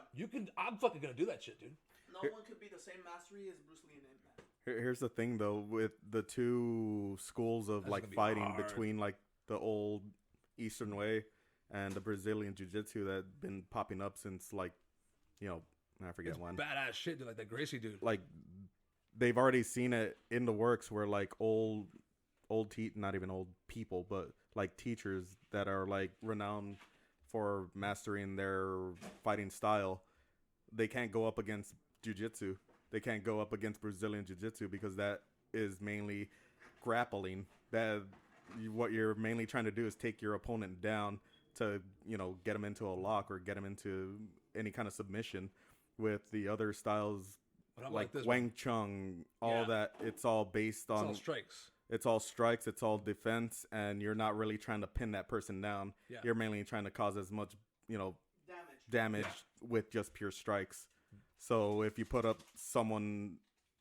I'm fucking gonna do that shit, dude.
No one could be the same mastery as Bruce Lee and Ip Man.
Here's the thing, though, with the two schools of, like, fighting between, like, the old Eastern way and the Brazilian Jiu-Jitsu that have been popping up since, like, I forget when.
Badass shit, dude, like that Gracie dude.
Like, they've already seen it in the works where, like, not even old people, but, like, teachers that are, like, renowned for mastering their fighting style, they can't go up against Jiu-Jitsu. They can't go up against Brazilian Jiu-Jitsu because that is mainly grappling. What you're mainly trying to do is take your opponent down to, get them into a lock or get them into any kind of submission. With the other styles, like Wang Chun, that, it's all based on...
It's all strikes.
It's all strikes, it's all defense, and you're not really trying to pin that person down. Yeah. You're mainly trying to cause as much, damage with just pure strikes. So if you put up someone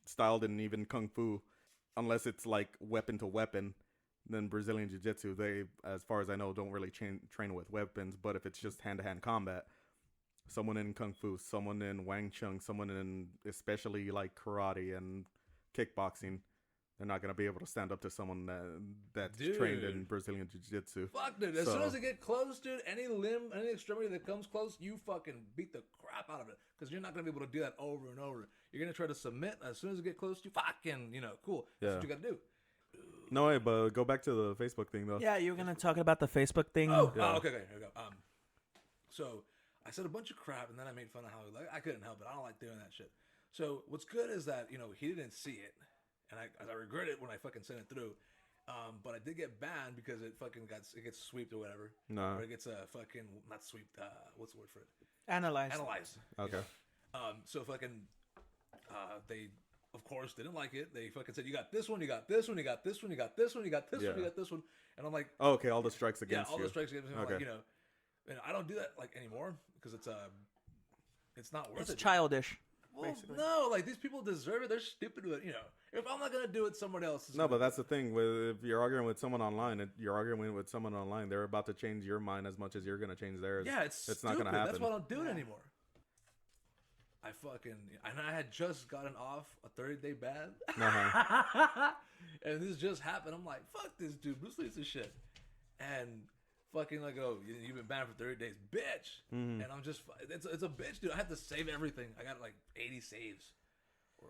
styled in even Kung Fu, unless it's like weapon to weapon, then Brazilian Jiu-Jitsu, they, as far as I know, don't really train with weapons. But if it's just hand-to-hand combat, someone in Kung Fu, someone in Wang Chun, someone in especially like karate and kickboxing, they're not going to be able to stand up to someone that's trained in Brazilian Jiu-Jitsu.
Fuck, dude. As soon as they get close, dude, any limb, any extremity that comes close, you fucking beat the crap out of it. Because you're not going to be able to do that over and over. You're going to try to submit. As soon as you get close, you fucking, cool. That's what you got to do.
No, wait, but go back to the Facebook thing, though.
Yeah, you were going to talk about the Facebook thing.
Okay, here we go. So I said a bunch of crap, and then I made fun of how I couldn't help it. I don't like doing that shit. So what's good is that, he didn't see it. And I regret it when I fucking sent it through. But I did get banned because it fucking gets sweeped or whatever. No. Or it gets fucking, not sweeped, what's the word for it?
Analyzed.
Okay.
So fucking, they, of course, didn't like it. They fucking said, you got this one, you got this one, you got this one, you got this one, you got this one, you got this one. And I'm like.
Oh, okay, all the strikes against you.
Yeah, all the strikes against me. Okay. Like, and I don't do that like anymore because it's not worth it.
It's childish.
Well, basically. No, like these people deserve it. They're stupid with it, If I'm not gonna do it, someone else is.
No, but that's the thing. If you're arguing with someone online, they're about to change your mind as much as you're gonna change theirs.
Yeah, it's not gonna happen. That's why I don't do it anymore. And I had just gotten off a 30-day ban, and this just happened. I'm like, fuck this dude, Bruce Lee's this shit, and. Fucking like, oh, you've been banned for 30 days, bitch. Mm-hmm. And I'm just, it's a bitch, dude. I have to save everything. I got like 80 saves. Or,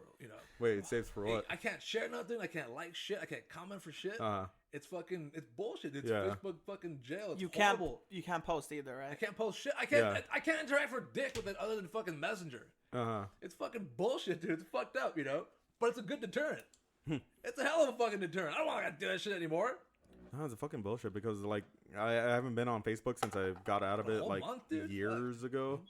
Wait, saves for what?
I can't share nothing. I can't like shit. I can't comment for shit. It's bullshit. It's Facebook fucking jail. It's horrible.
You can't post either, right?
I can't post shit. I can't interact for dick with it other than fucking Messenger. It's fucking bullshit, dude. It's fucked up, But it's a good deterrent. It's a hell of a fucking deterrent. I don't want to do that shit anymore.
No, it's a fucking bullshit because, like, I haven't been on Facebook since I got out of it, like, years ago.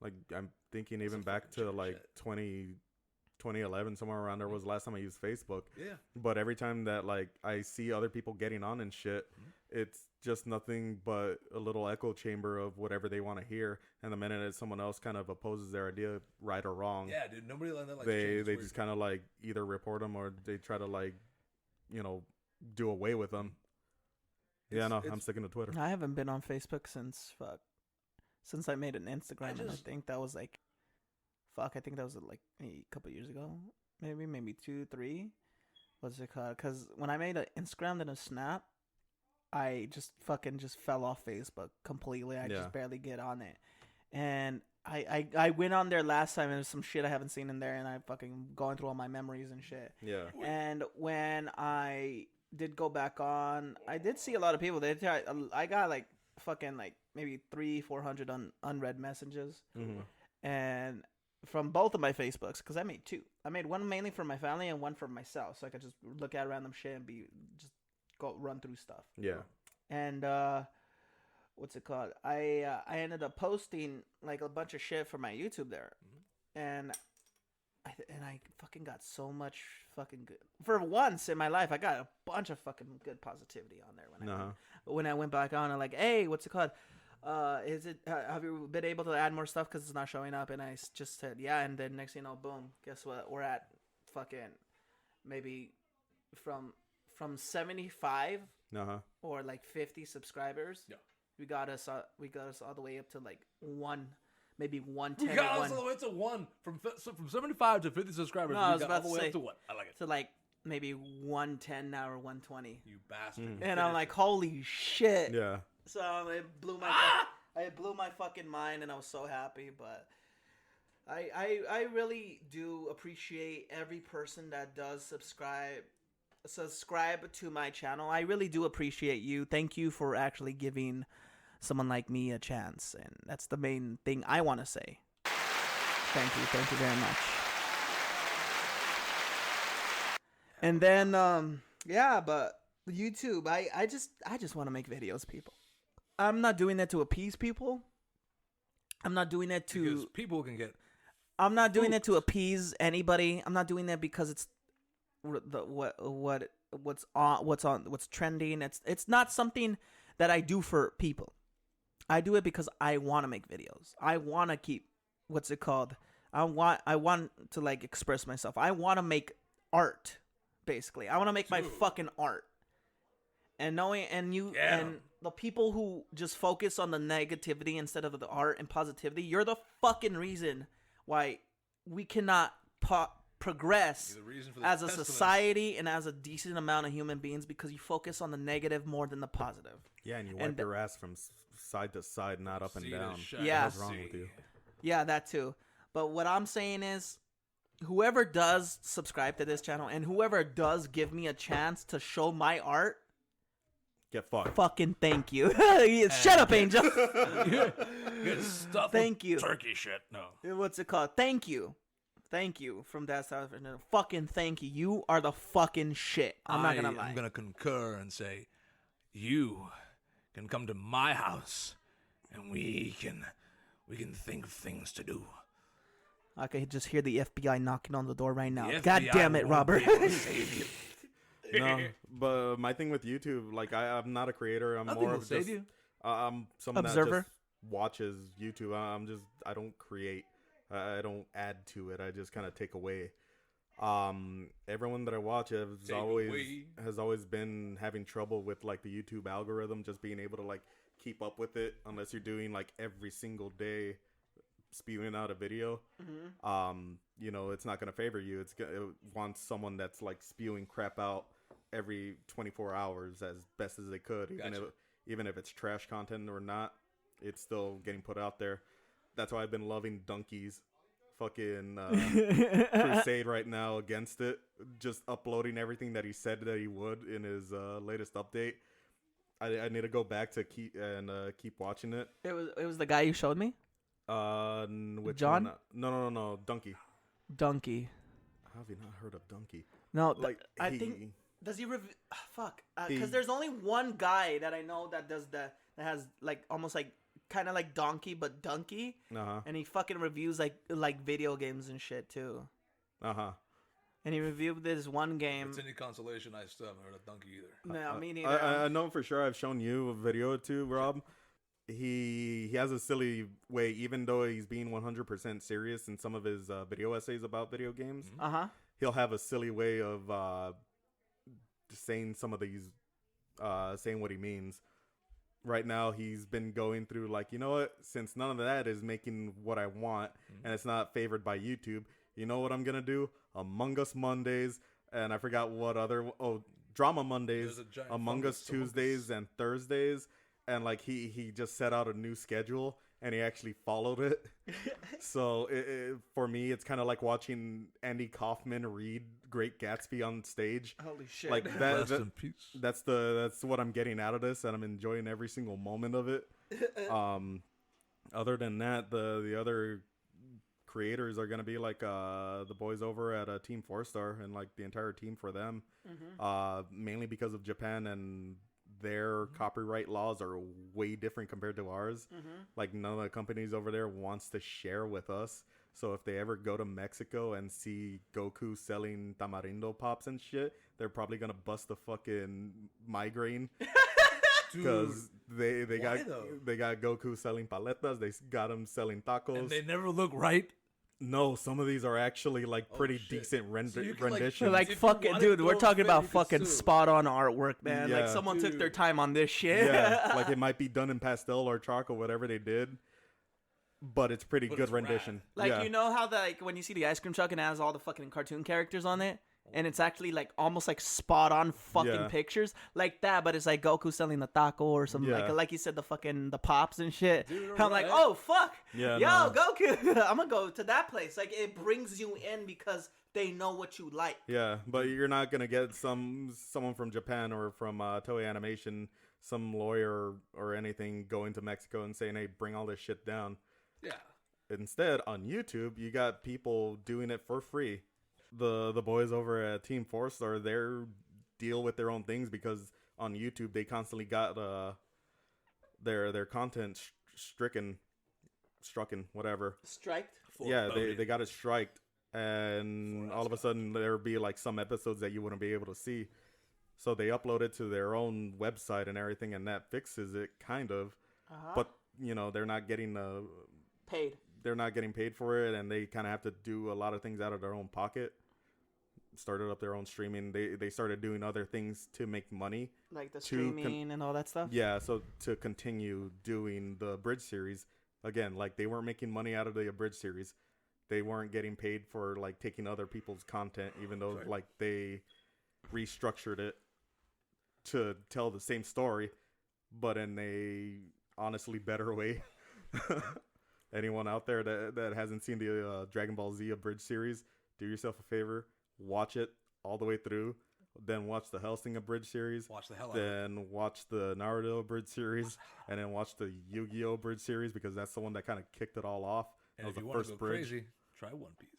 Like, I'm thinking even back to, like, 2011, somewhere around there was the last time I used Facebook.
Yeah.
But every time that, like, I see other people getting on and shit, it's just nothing but a little echo chamber of whatever they want to hear. And the minute that someone else kind of opposes their idea, right or wrong.
Yeah, dude. Nobody like that.
They just kind of, like, either report them or they try to, like, do away with them. I'm sticking to Twitter.
I haven't been on Facebook since I made an Instagram, and I think that was like, I think that was like a couple years ago, maybe 2, 3. What's it called? Because when I made an Instagram and a Snap, I just fell off Facebook completely. I just barely get on it, and I went on there last time and there's some shit I haven't seen in there, and I fucking going through all my memories and shit.
Yeah.
And when I did go back on, I did see a lot of people. I got like fucking like maybe 300-400 unread messages, and from both of my Facebooks, because I made two. I made one mainly for my family and one for myself, so I could just look at random shit and just go run through stuff.
Yeah.
And what's it called? I ended up posting like a bunch of shit for my YouTube there, and I fucking got so much fucking good. For once in my life, I got a bunch of fucking good positivity on there when I went back on. I'm like, hey, what's it called? Have you been able to add more stuff because it's not showing up? And I just said yeah, and then next thing you know, boom, guess what? We're at fucking maybe from 75 or like 50 subscribers.
Yeah.
We got us all the way up to like maybe 110.
We got us all the way to one from 75 to 50 subscribers.
No, I was
got
about
all the
to
way
say
up to what? I like it.
to like maybe 110 now or 120.
You bastard.
And I'm like, holy shit.
Yeah.
So it blew my fucking mind, and I was so happy. But I really do appreciate every person that does subscribe to my channel. I really do appreciate you. Thank you for actually giving someone like me a chance, and that's the main thing I want to say. Thank you very much. And then yeah, but YouTube, I just want to make videos, people. I'm not doing that to appease people. I'm not doing it to
Because people can get.
I'm not doing it to appease anybody. I'm not doing that because it's what's trending. It's not something that I do for people. I do it because I want to make videos. I want to keep what's it called? I want to like express myself. I want to make art, basically. I want to make my fucking art. And and the people who just focus on the negativity instead of the art and positivity, you're the fucking reason why we cannot progress as a society and as a decent amount of human beings, because you focus on the negative more than the positive.
Yeah, and you wipe your ass from side to side, not up and down.
Yeah.
What's wrong with you?
Yeah, that too. But what I'm saying is, whoever does subscribe to this channel and whoever does give me a chance to show my art,
get fucked.
Fucking thank you. Shut up, Angel.
Good stuff.
Thank you.
Turkey shit. No.
What's it called? Thank you. Thank you from Daz'd. Fucking thank you. You are the fucking shit. I'm not gonna lie.
I'm gonna concur and say, you can come to my house, and we can think of things to do.
I can just hear the FBI knocking on the door right now.
The
God
FBI
damn it, Robert.
No, but my thing with YouTube, like I'm not a creator. I'm more of just I'm someone
observer.
that just watches YouTube. I don't create. I don't add to it. I just kind of take away. Everyone that I watch has always been having trouble with like the YouTube algorithm, just being able to like keep up with it, unless you're doing like every single day spewing out a video. You know, it's not gonna favor you. It wants someone that's like spewing crap out every 24 hours as best as they could, even if it's trash content or not, it's still getting put out there. That's why I've been loving Donkey's fucking crusade right now against it, just uploading everything that he said that he would in his latest update. I need to go back to keep watching it.
It was the guy you showed me.
Which
John?
One? No, Donkey. How have you not heard of Donkey?
No, like I think does he review? Fuck, because there's only one guy that I know that does that has like almost like kind of like Donkey but Donkey, and he fucking reviews like video games and shit too. And he reviewed this one game.
It's any consolation, I still haven't heard of Donkey either.
No, me neither.
I know for sure. I've shown you a video or two, Rob. He has a silly way, even though he's being 100% serious in some of his video essays about video games. He'll have a silly way of saying some of these, saying what he means. Right now, he's been going through like, you know what? Since none of that is making what I want, and it's not favored by YouTube, you know what I'm gonna do? Among Us Mondays, and I forgot what other. Drama Mondays, Among Us Tuesdays, and Thursdays. And like he just set out a new schedule, and he actually followed it. So for me, it's kind of like watching Andy Kaufman read Great Gatsby on stage.
Holy shit!
Like
Rest in peace.
that's what I'm getting out of this, and I'm enjoying every single moment of it. Other than that, the other creators are gonna be like the boys over at Team 4-Star and like the entire team for them, mainly because of Japan and their copyright laws are way different compared to ours. Like none of the companies over there wants to share with us. So if they ever go to Mexico and see Goku selling tamarindo pops and shit, they're probably gonna bust a fucking migraine. Because they got Goku selling paletas, they got him selling tacos.
And they never look right.
No, some of these are actually like pretty decent renditions.
Like fucking dude, we're talking about fucking spot on artwork, man. Like someone took their time on this shit.
Yeah, like it might be done in pastel or chalk or whatever they did, but it's pretty good rendition.
Like you know how like when you see the ice cream truck and it has all the fucking cartoon characters on it, and it's actually like almost like spot on fucking pictures like that, but it's like Goku selling the taco or something like you said, the pops and shit. Dude, I'm like, oh fuck, Goku, I'm gonna go to that place. Like it brings you in because they know what you like.
Yeah, but you're not gonna get someone from Japan or from Toei Animation, some lawyer or anything going to Mexico and saying, hey, bring all this shit down.
Yeah.
Instead, on YouTube, you got people doing it for free. The boys over at Team 4-Star, they deal with their own things because on YouTube they constantly got their content strucken, whatever.
Striked?
Yeah, they got it striked, and all of a sudden there would be like some episodes that you wouldn't be able to see. So they upload it to their own website and everything, and that fixes it kind of. But you know they're not getting
paid.
They're not getting paid for it, and they kind of have to do a lot of things out of their own pocket. Started up their own streaming. They started doing other things to make money,
like the streaming and all that stuff.
Yeah, so to continue doing the Bridge series again, like they weren't making money out of the Bridge series. They weren't getting paid for like taking other people's content, even though like they restructured it to tell the same story, but in a honestly better way. Anyone out there that hasn't seen the Dragon Ball Z Abridged series, do yourself a favor, watch it all the way through, then watch the Hellsing Abridged series,
watch the hell out
then watch the Naruto Abridged series, and then watch the Yu-Gi-Oh! Abridged series because that's the one that kind of kicked it all off.
And
that
if
was
you
the
want
first
to go
bridge.
crazy, try One Piece.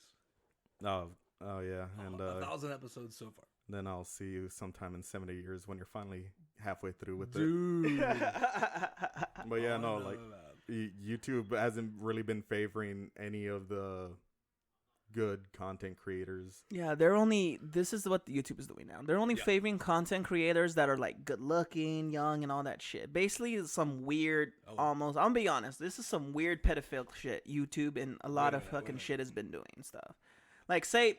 Oh yeah, and
1,000 episodes so far.
Then I'll see you sometime in 70 years when you're finally halfway through with
Dude.
it. But yeah, no, like YouTube hasn't really been favoring any of the good content creators.
Yeah, this is what YouTube is doing now. They're only favoring content creators that are like good looking, young, and all that shit. Basically, it's some weird, almost, I'm gonna be honest, this is some weird pedophile shit YouTube and a lot of fucking shit has been doing and stuff. Like say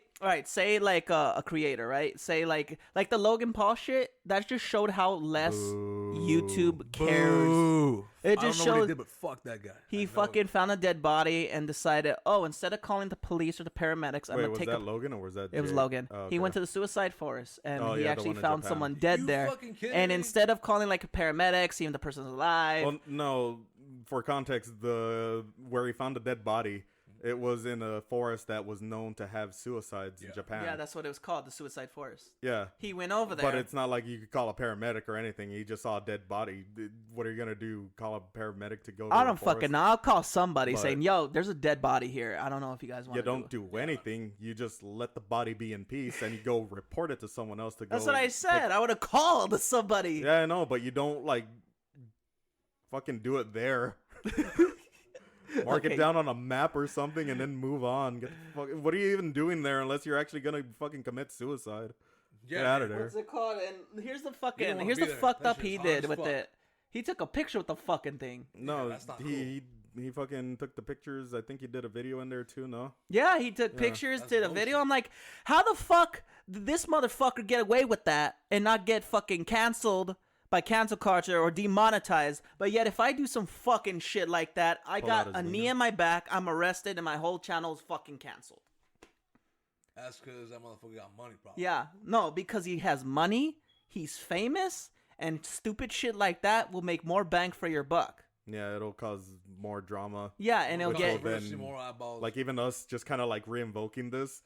like a creator, right? Say like the Logan Paul shit. That just showed how less YouTube cares.
Boo.
It just
I don't know
showed
what he did, but fuck that guy.
He fucking found a dead body and decided, instead of calling the police or the paramedics, I'm gonna take.
Was that Logan or was that?
It was Logan. Oh, okay. He went to the suicide forest and he actually found someone
Are
dead
you
there.
fucking kidding
And
me?
instead of calling like paramedics, seeing the person's alive.
Well, no. For context, where he found a dead body. It was in a forest that was known to have suicides in Japan.
Yeah, that's what it was called, the suicide forest.
Yeah.
He went over there.
But it's not like you could call a paramedic or anything. He just saw a dead body. What are you going to do? Call a paramedic to go to
I
the
don't
forest?
fucking know. I'll call somebody saying, yo, there's a dead body here. I don't know if you guys want to
You don't do anything. You just let the body be in peace and you go report it to someone else to go.
That's what I said. I would have called somebody.
Yeah, I know, but you don't like fucking do it there. Mark it down on a map or something and then move on. What are you even doing there unless you're actually gonna fucking commit suicide? Get out of there.
What's it called? And here's the fucked up he did with it. He took a picture with the fucking thing.
No, he fucking took the pictures. I think he did a video in there too, no?
Yeah, he took pictures, did a video. I'm like, how the fuck did this motherfucker get away with that and not get fucking canceled by cancel culture or demonetized? But yet if I do some fucking shit like that, I got a knee in my back, I'm arrested, and my whole channel is fucking canceled.
That's because that motherfucker got money problems.
Yeah, no, because he has money, he's famous, and stupid shit like that will make more bang for your buck.
Yeah, it'll cause more drama.
Yeah, and it'll
Which
get
will then-
more eyeballs.
Like even us just kind of like re-invoking this,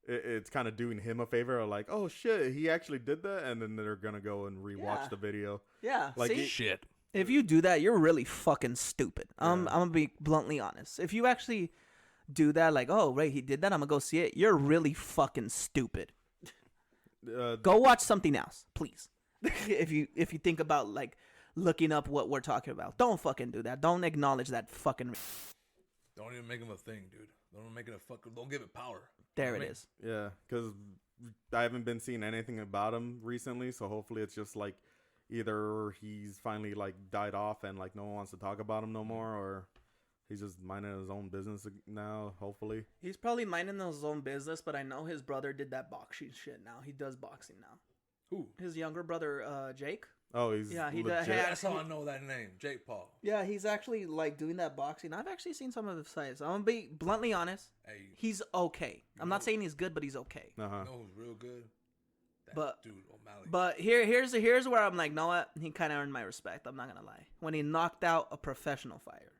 it's kind of doing him a favor. Of like, oh shit, he actually did that, and then they're gonna go and rewatch
Yeah.
the video.
yeah.
Like,
See,
shit.
if you do that, you're really fucking stupid. I'm gonna be bluntly honest. If you actually do that, like, oh right, he did that, I'm gonna go see it. You're really fucking stupid. Go watch something else, please. if you think about like looking up what we're talking about, don't fucking do that. Don't acknowledge that fucking.
Don't even make him a thing, dude. Don't make it a fucking. Don't give it power.
There
You know
it
what
is.
yeah, because I haven't been seeing anything about him recently, so hopefully it's just like either he's finally like died off and like no one wants to talk about him no more, or he's just minding his own business now. Hopefully,
He's probably minding his own business, but I know his brother did that boxing shit now. He does boxing now.
Who?
His younger brother, Jake.
oh, he's
Yeah, he
legit.
does-
That's how I know that name, Jake Paul.
Yeah, he's actually like doing that boxing. I've actually seen some of his fights. I'm gonna be bluntly honest.
Hey,
He's okay. I'm not saying he's good, but he's okay.
Uh-huh.
you know who's real good? That
But-
dude O'Malley.
But here's where I'm like, know what? He kind of earned my respect. I'm not gonna lie. When he knocked out a professional fighter.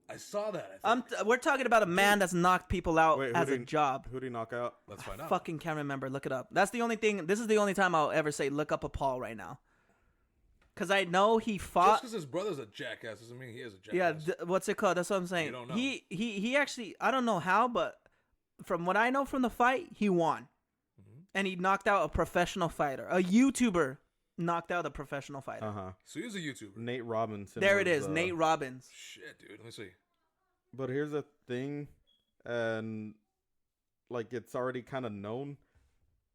I saw that. I think.
We're talking about a man that's knocked people out
Wait,
as a job.
Who'd he knock out?
Let's find out.
Fucking can't remember. Look it up. That's the only thing. This is the only time I'll ever say look up a Paul right now. Cause I know he
Just
fought.
because his brother's a jackass doesn't mean he is a jackass.
Yeah, what's it called? That's what I'm saying.
You don't know.
He actually, I don't know how, but from what I know from the fight, he won, and he knocked out a professional fighter. A YouTuber knocked out a professional fighter.
Uh-huh.
So he's a YouTuber.
Nate Robinson.
There it
was,
is, Nate Robbins.
Shit, dude. Let me see.
But here's the thing, and like it's already kind of known,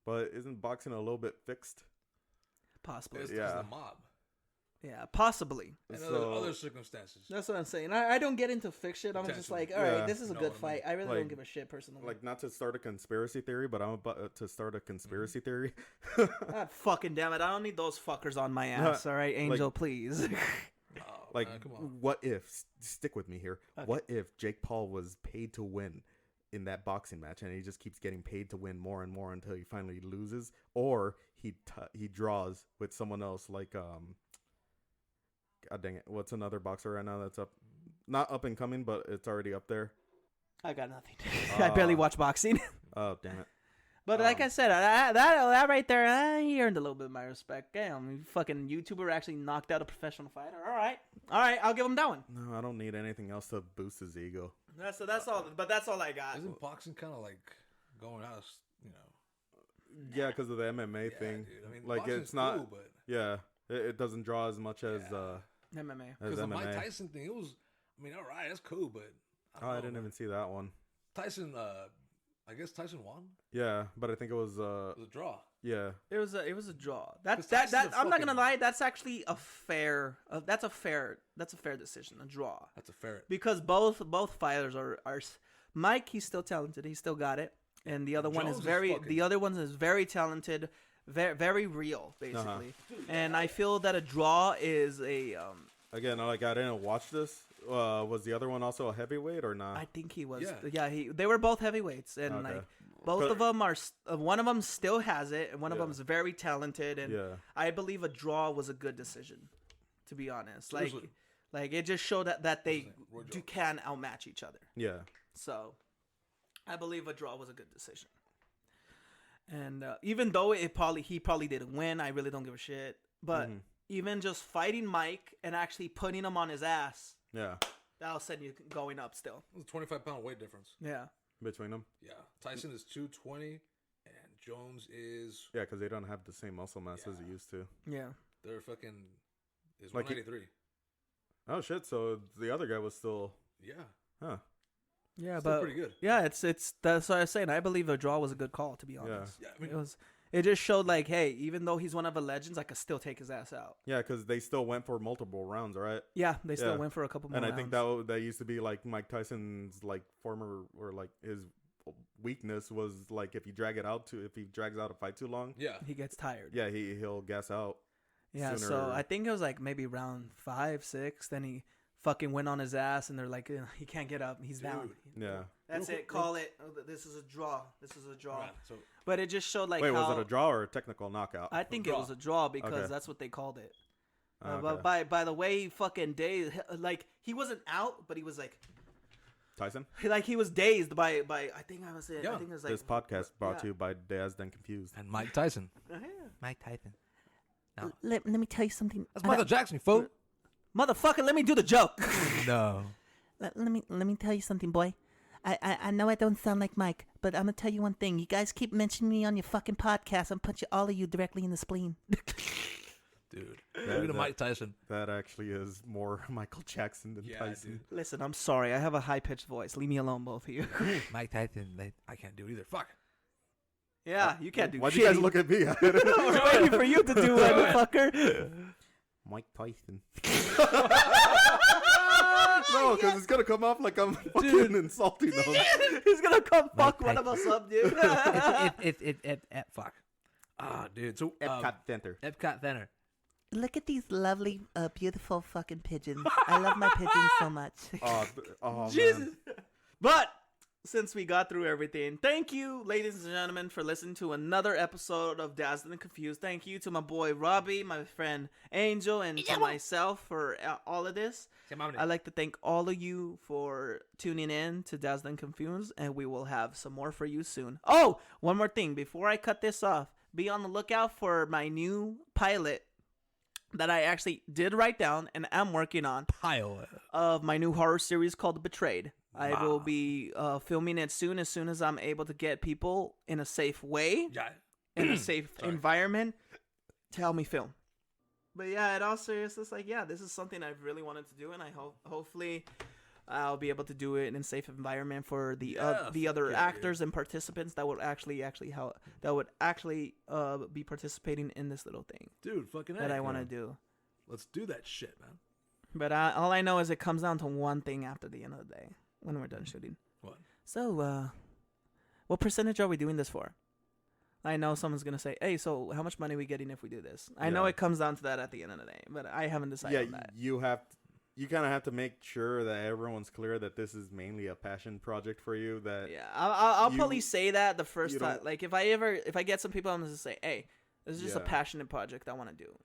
but isn't boxing a little bit fixed?
Possibly.
It's
Yeah.
the mob
Yeah, possibly.
and
So-
other circumstances.
That's what I'm saying. I don't get into fix shit. I'm just like, all right,
Yeah.
this is a
Know
good
what I mean.
fight. I really
Like-
don't give a shit personally.
Like not to start a conspiracy theory, but I'm about to start a conspiracy theory.
God fucking damn it! I don't need those fuckers on my ass. All right, Angel, please.
Oh,
Like,
man, come on.
what if? Stick with me here. What if Jake Paul was paid to win in that boxing match, and he just keeps getting paid to win more and more until he finally loses, or he draws with someone else? Like, God dang it, what's another boxer right now that's up? Not up and coming, but it's already up there.
I got nothing. I barely watch boxing.
Oh damn it!
But like I said, that right there, he earned a little bit of my respect. Damn, fucking YouTuber actually knocked out a professional fighter. All right, I'll give him that one.
No, I don't need anything else to boost his ego.
That's all. But that's all I got.
Isn't boxing kind of like going out? You know.
Yeah, because of the MMA
Yeah,
thing.
dude. I mean,
Like
boxing's
it's not.
cool, but
Yeah, it doesn't draw as much as
MMA.
as
because the Mike
MMA.
Tyson thing, it was. I mean, all right, that's cool, but
Oh, I didn't even see that one.
Tyson. I guess Tyson won.
Yeah, but I think it was
It was a draw.
yeah.
It was a draw. That's
Besides
that.
the
I'm not gonna
fucking-
lie. That's actually a fair. That's a fair decision. A draw.
That's a ferret.
Because both fighters are Mike. He's still talented. He still got it. And the other one
Jones
is
is
very.
fucking-
The other one is very talented. Very real, basically. And I feel that a draw is a.
Again, like I didn't watch this. Was the other one also a heavyweight or not?
I think he was.
Yeah.
Yeah. They were both heavyweights, and
Okay.
like both of them are. One of them still has it, and one of
Yeah.
them's very talented. And
Yeah.
I believe a draw was a good decision, to be honest.
Seriously.
Like it just showed that they
Roy Jones.
can outmatch each other.
Yeah.
So, I believe a draw was a good decision. And even though he probably didn't win, I really don't give a shit. But even just fighting Mike and actually putting him on his ass,
Yeah.
that'll send you going up still.
It was a 25-pound weight difference.
Yeah.
Between them.
Yeah, Tyson is 220, and Jones is
Yeah, because they don't have the same muscle mass as they used to.
Yeah.
they're fucking is
Like
183.
Oh shit! So the other guy was still.
Yeah,
Huh.
Yeah,
still
but
pretty good.
yeah, it's that's what I was saying. I believe a draw was a good call, to be honest.
Yeah, I mean,
It just showed like, hey, even though he's one of the legends, I could still take his ass out.
Yeah, because they still went for multiple rounds, right?
Yeah, they still
Yeah.
went for a couple more
And I
rounds.
think that used to be like Mike Tyson's like former or like his weakness was like if he drags out a fight too long,
yeah,
he gets tired.
yeah, he'll gas out.
Yeah, so
sooner.
I think it was like maybe round 5, 6. Then he fucking went on his ass, and they're like, he can't get up. He's down.
Yeah.
That's it. Call it. This is a draw. This is a draw.
right, so
But it just showed like
Wait,
how.
was it a draw or a technical knockout?
I think
Draw.
it was a draw because
Okay.
that's what they called it.
Okay.
But by the way, he fucking dazed. Like he wasn't out, but he was like
Tyson?
he was dazed by. I think I was.
Yeah.
I think it was like
This podcast brought
yeah.
to you by Daz'd and Confused.
And Mike Tyson.
Yeah.
Mike Tyson. No.
Let me tell you something.
That's Michael Jackson, folks.
Motherfucker, let me do the joke.
No.
Let me tell you something, boy. I know I don't sound like Mike, but I'm gonna tell you one thing. You guys keep mentioning me on your fucking podcast. I'm punch all of you directly in the spleen.
Dude. Look at Mike Tyson.
That actually is more Michael Jackson than
Yeah,
Tyson.
dude.
Listen, I'm sorry. I have a high pitched voice. Leave me alone, both of you.
Mike Tyson. I can't do it either. Fuck.
Yeah, you can't do
Why'd
shit.
you guys look at me?
I was waiting for you to do it, motherfucker.
Mike Tyson. No, because it's gonna come off like I'm fucking insulting them.
He's gonna come fuck
Mike
one of us up, dude.
Fuck. Ah, dude. So,
Epcot Center.
Epcot Center.
Look at these lovely, beautiful fucking pigeons. I love my pigeons so much.
Oh
Jesus.
man.
But since we got through everything, thank you, ladies and gentlemen, for listening to another episode of Daz'd and Confused. Thank you to my boy Robbie, my friend Angel, and to myself for all of this. I'd like to thank all of you for tuning in to Daz'd and Confused, and we will have some more for you soon. Oh, one more thing. Before I cut this off, be on the lookout for my new pilot that I actually did write down and am working on
Pilot.
of my new horror series called Betrayed. I will be filming it soon as I'm able to get people in a safe way,
Yeah.
in a safe environment to help me film. But yeah, in all seriousness, like, yeah, this is something I've really wanted to do, and I hopefully I'll be able to do it in a safe environment for the other actors and participants that would actually help, that would actually be participating in this little thing
Dude, fucking
that
A.
I want to do.
Let's do that shit, man.
But all I know is it comes down to one thing after the end of the day when we're done shooting.
What?
So, what percentage are we doing this for? I know someone's gonna say, "Hey, so how much money are we getting if we do this?" I know
Yeah.
it comes down to that at the end of the day, but I haven't decided on that.
You kind of have to make sure that everyone's clear that this is mainly a passion project for you. That
Yeah, I'll
you-
probably say that the first
you
time.
don't-
Like if I get some people, I'm gonna say, "Hey, this is just a
Yeah.
passionate project I want to do,"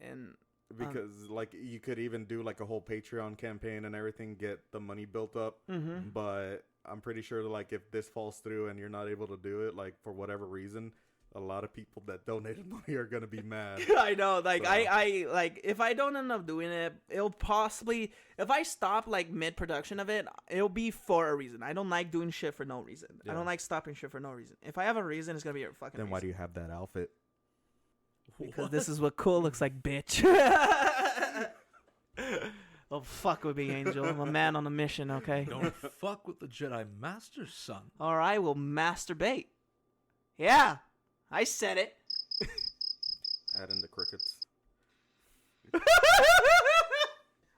and
because like you could even do like a whole Patreon campaign and everything, get the money built up.
Mhm.
But I'm pretty sure like if this falls through and you're not able to do it, like for whatever reason, a lot of people that donated money are gonna be mad.
I know, like
So-
I like if I don't end up doing it, it'll possibly if I stop like mid production of it, it'll be for a reason. I don't like doing shit for no reason. I
Yeah.
don't like stopping shit for no reason. If I have a reason, it's gonna be a fucking.
Then why do
reason.
you have that outfit?
Because this is what cool looks like, bitch. Oh fuck with me, Angel. I'm a man on a mission, okay?
Don't fuck with the Jedi Master, son.
Or I will masturbate. Yeah, I said it.
Add in the crickets.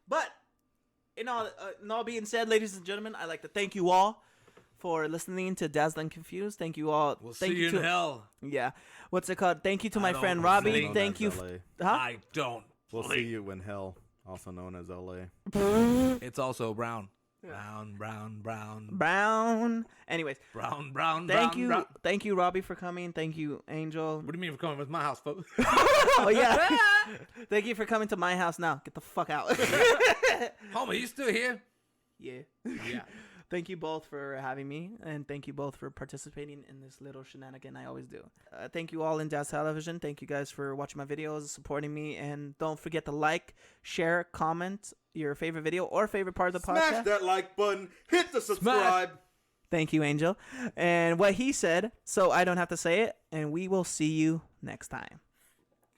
But in all being said, ladies and gentlemen, I'd like to thank you all for listening to Daz'd and Confused. Thank you all.
We'll
thank
see you
to,
in hell.
Yeah. What's it called? Thank you to my
don't
friend
believe
Robbie.
in
Thank you. Huh?
I don't.
We'll see
believe-
you in hell, also known as LA.
It's also brown. Brown, brown, brown,
Brown. Anyways,
brown, brown,
thank
brown,
you.
brown.
Thank you, Robbie, for coming. Thank you, Angel.
What do you mean for coming with my house, folks?
Oh, yeah. Thank you for coming to my house now. Get the fuck out.
Homie, you still here?
Yeah.
Yeah.
Thank you both for having me, and thank you both for participating in this little shenanigan I always do. Thank you all in Daz'd Television. Thank you guys for watching my videos, supporting me, and don't forget to like, share, comment your favorite video or favorite part of the podcast.
Smash that like button. Hit the subscribe.
Thank you, Angel. And what he said, so I don't have to say it, and we will see you next time.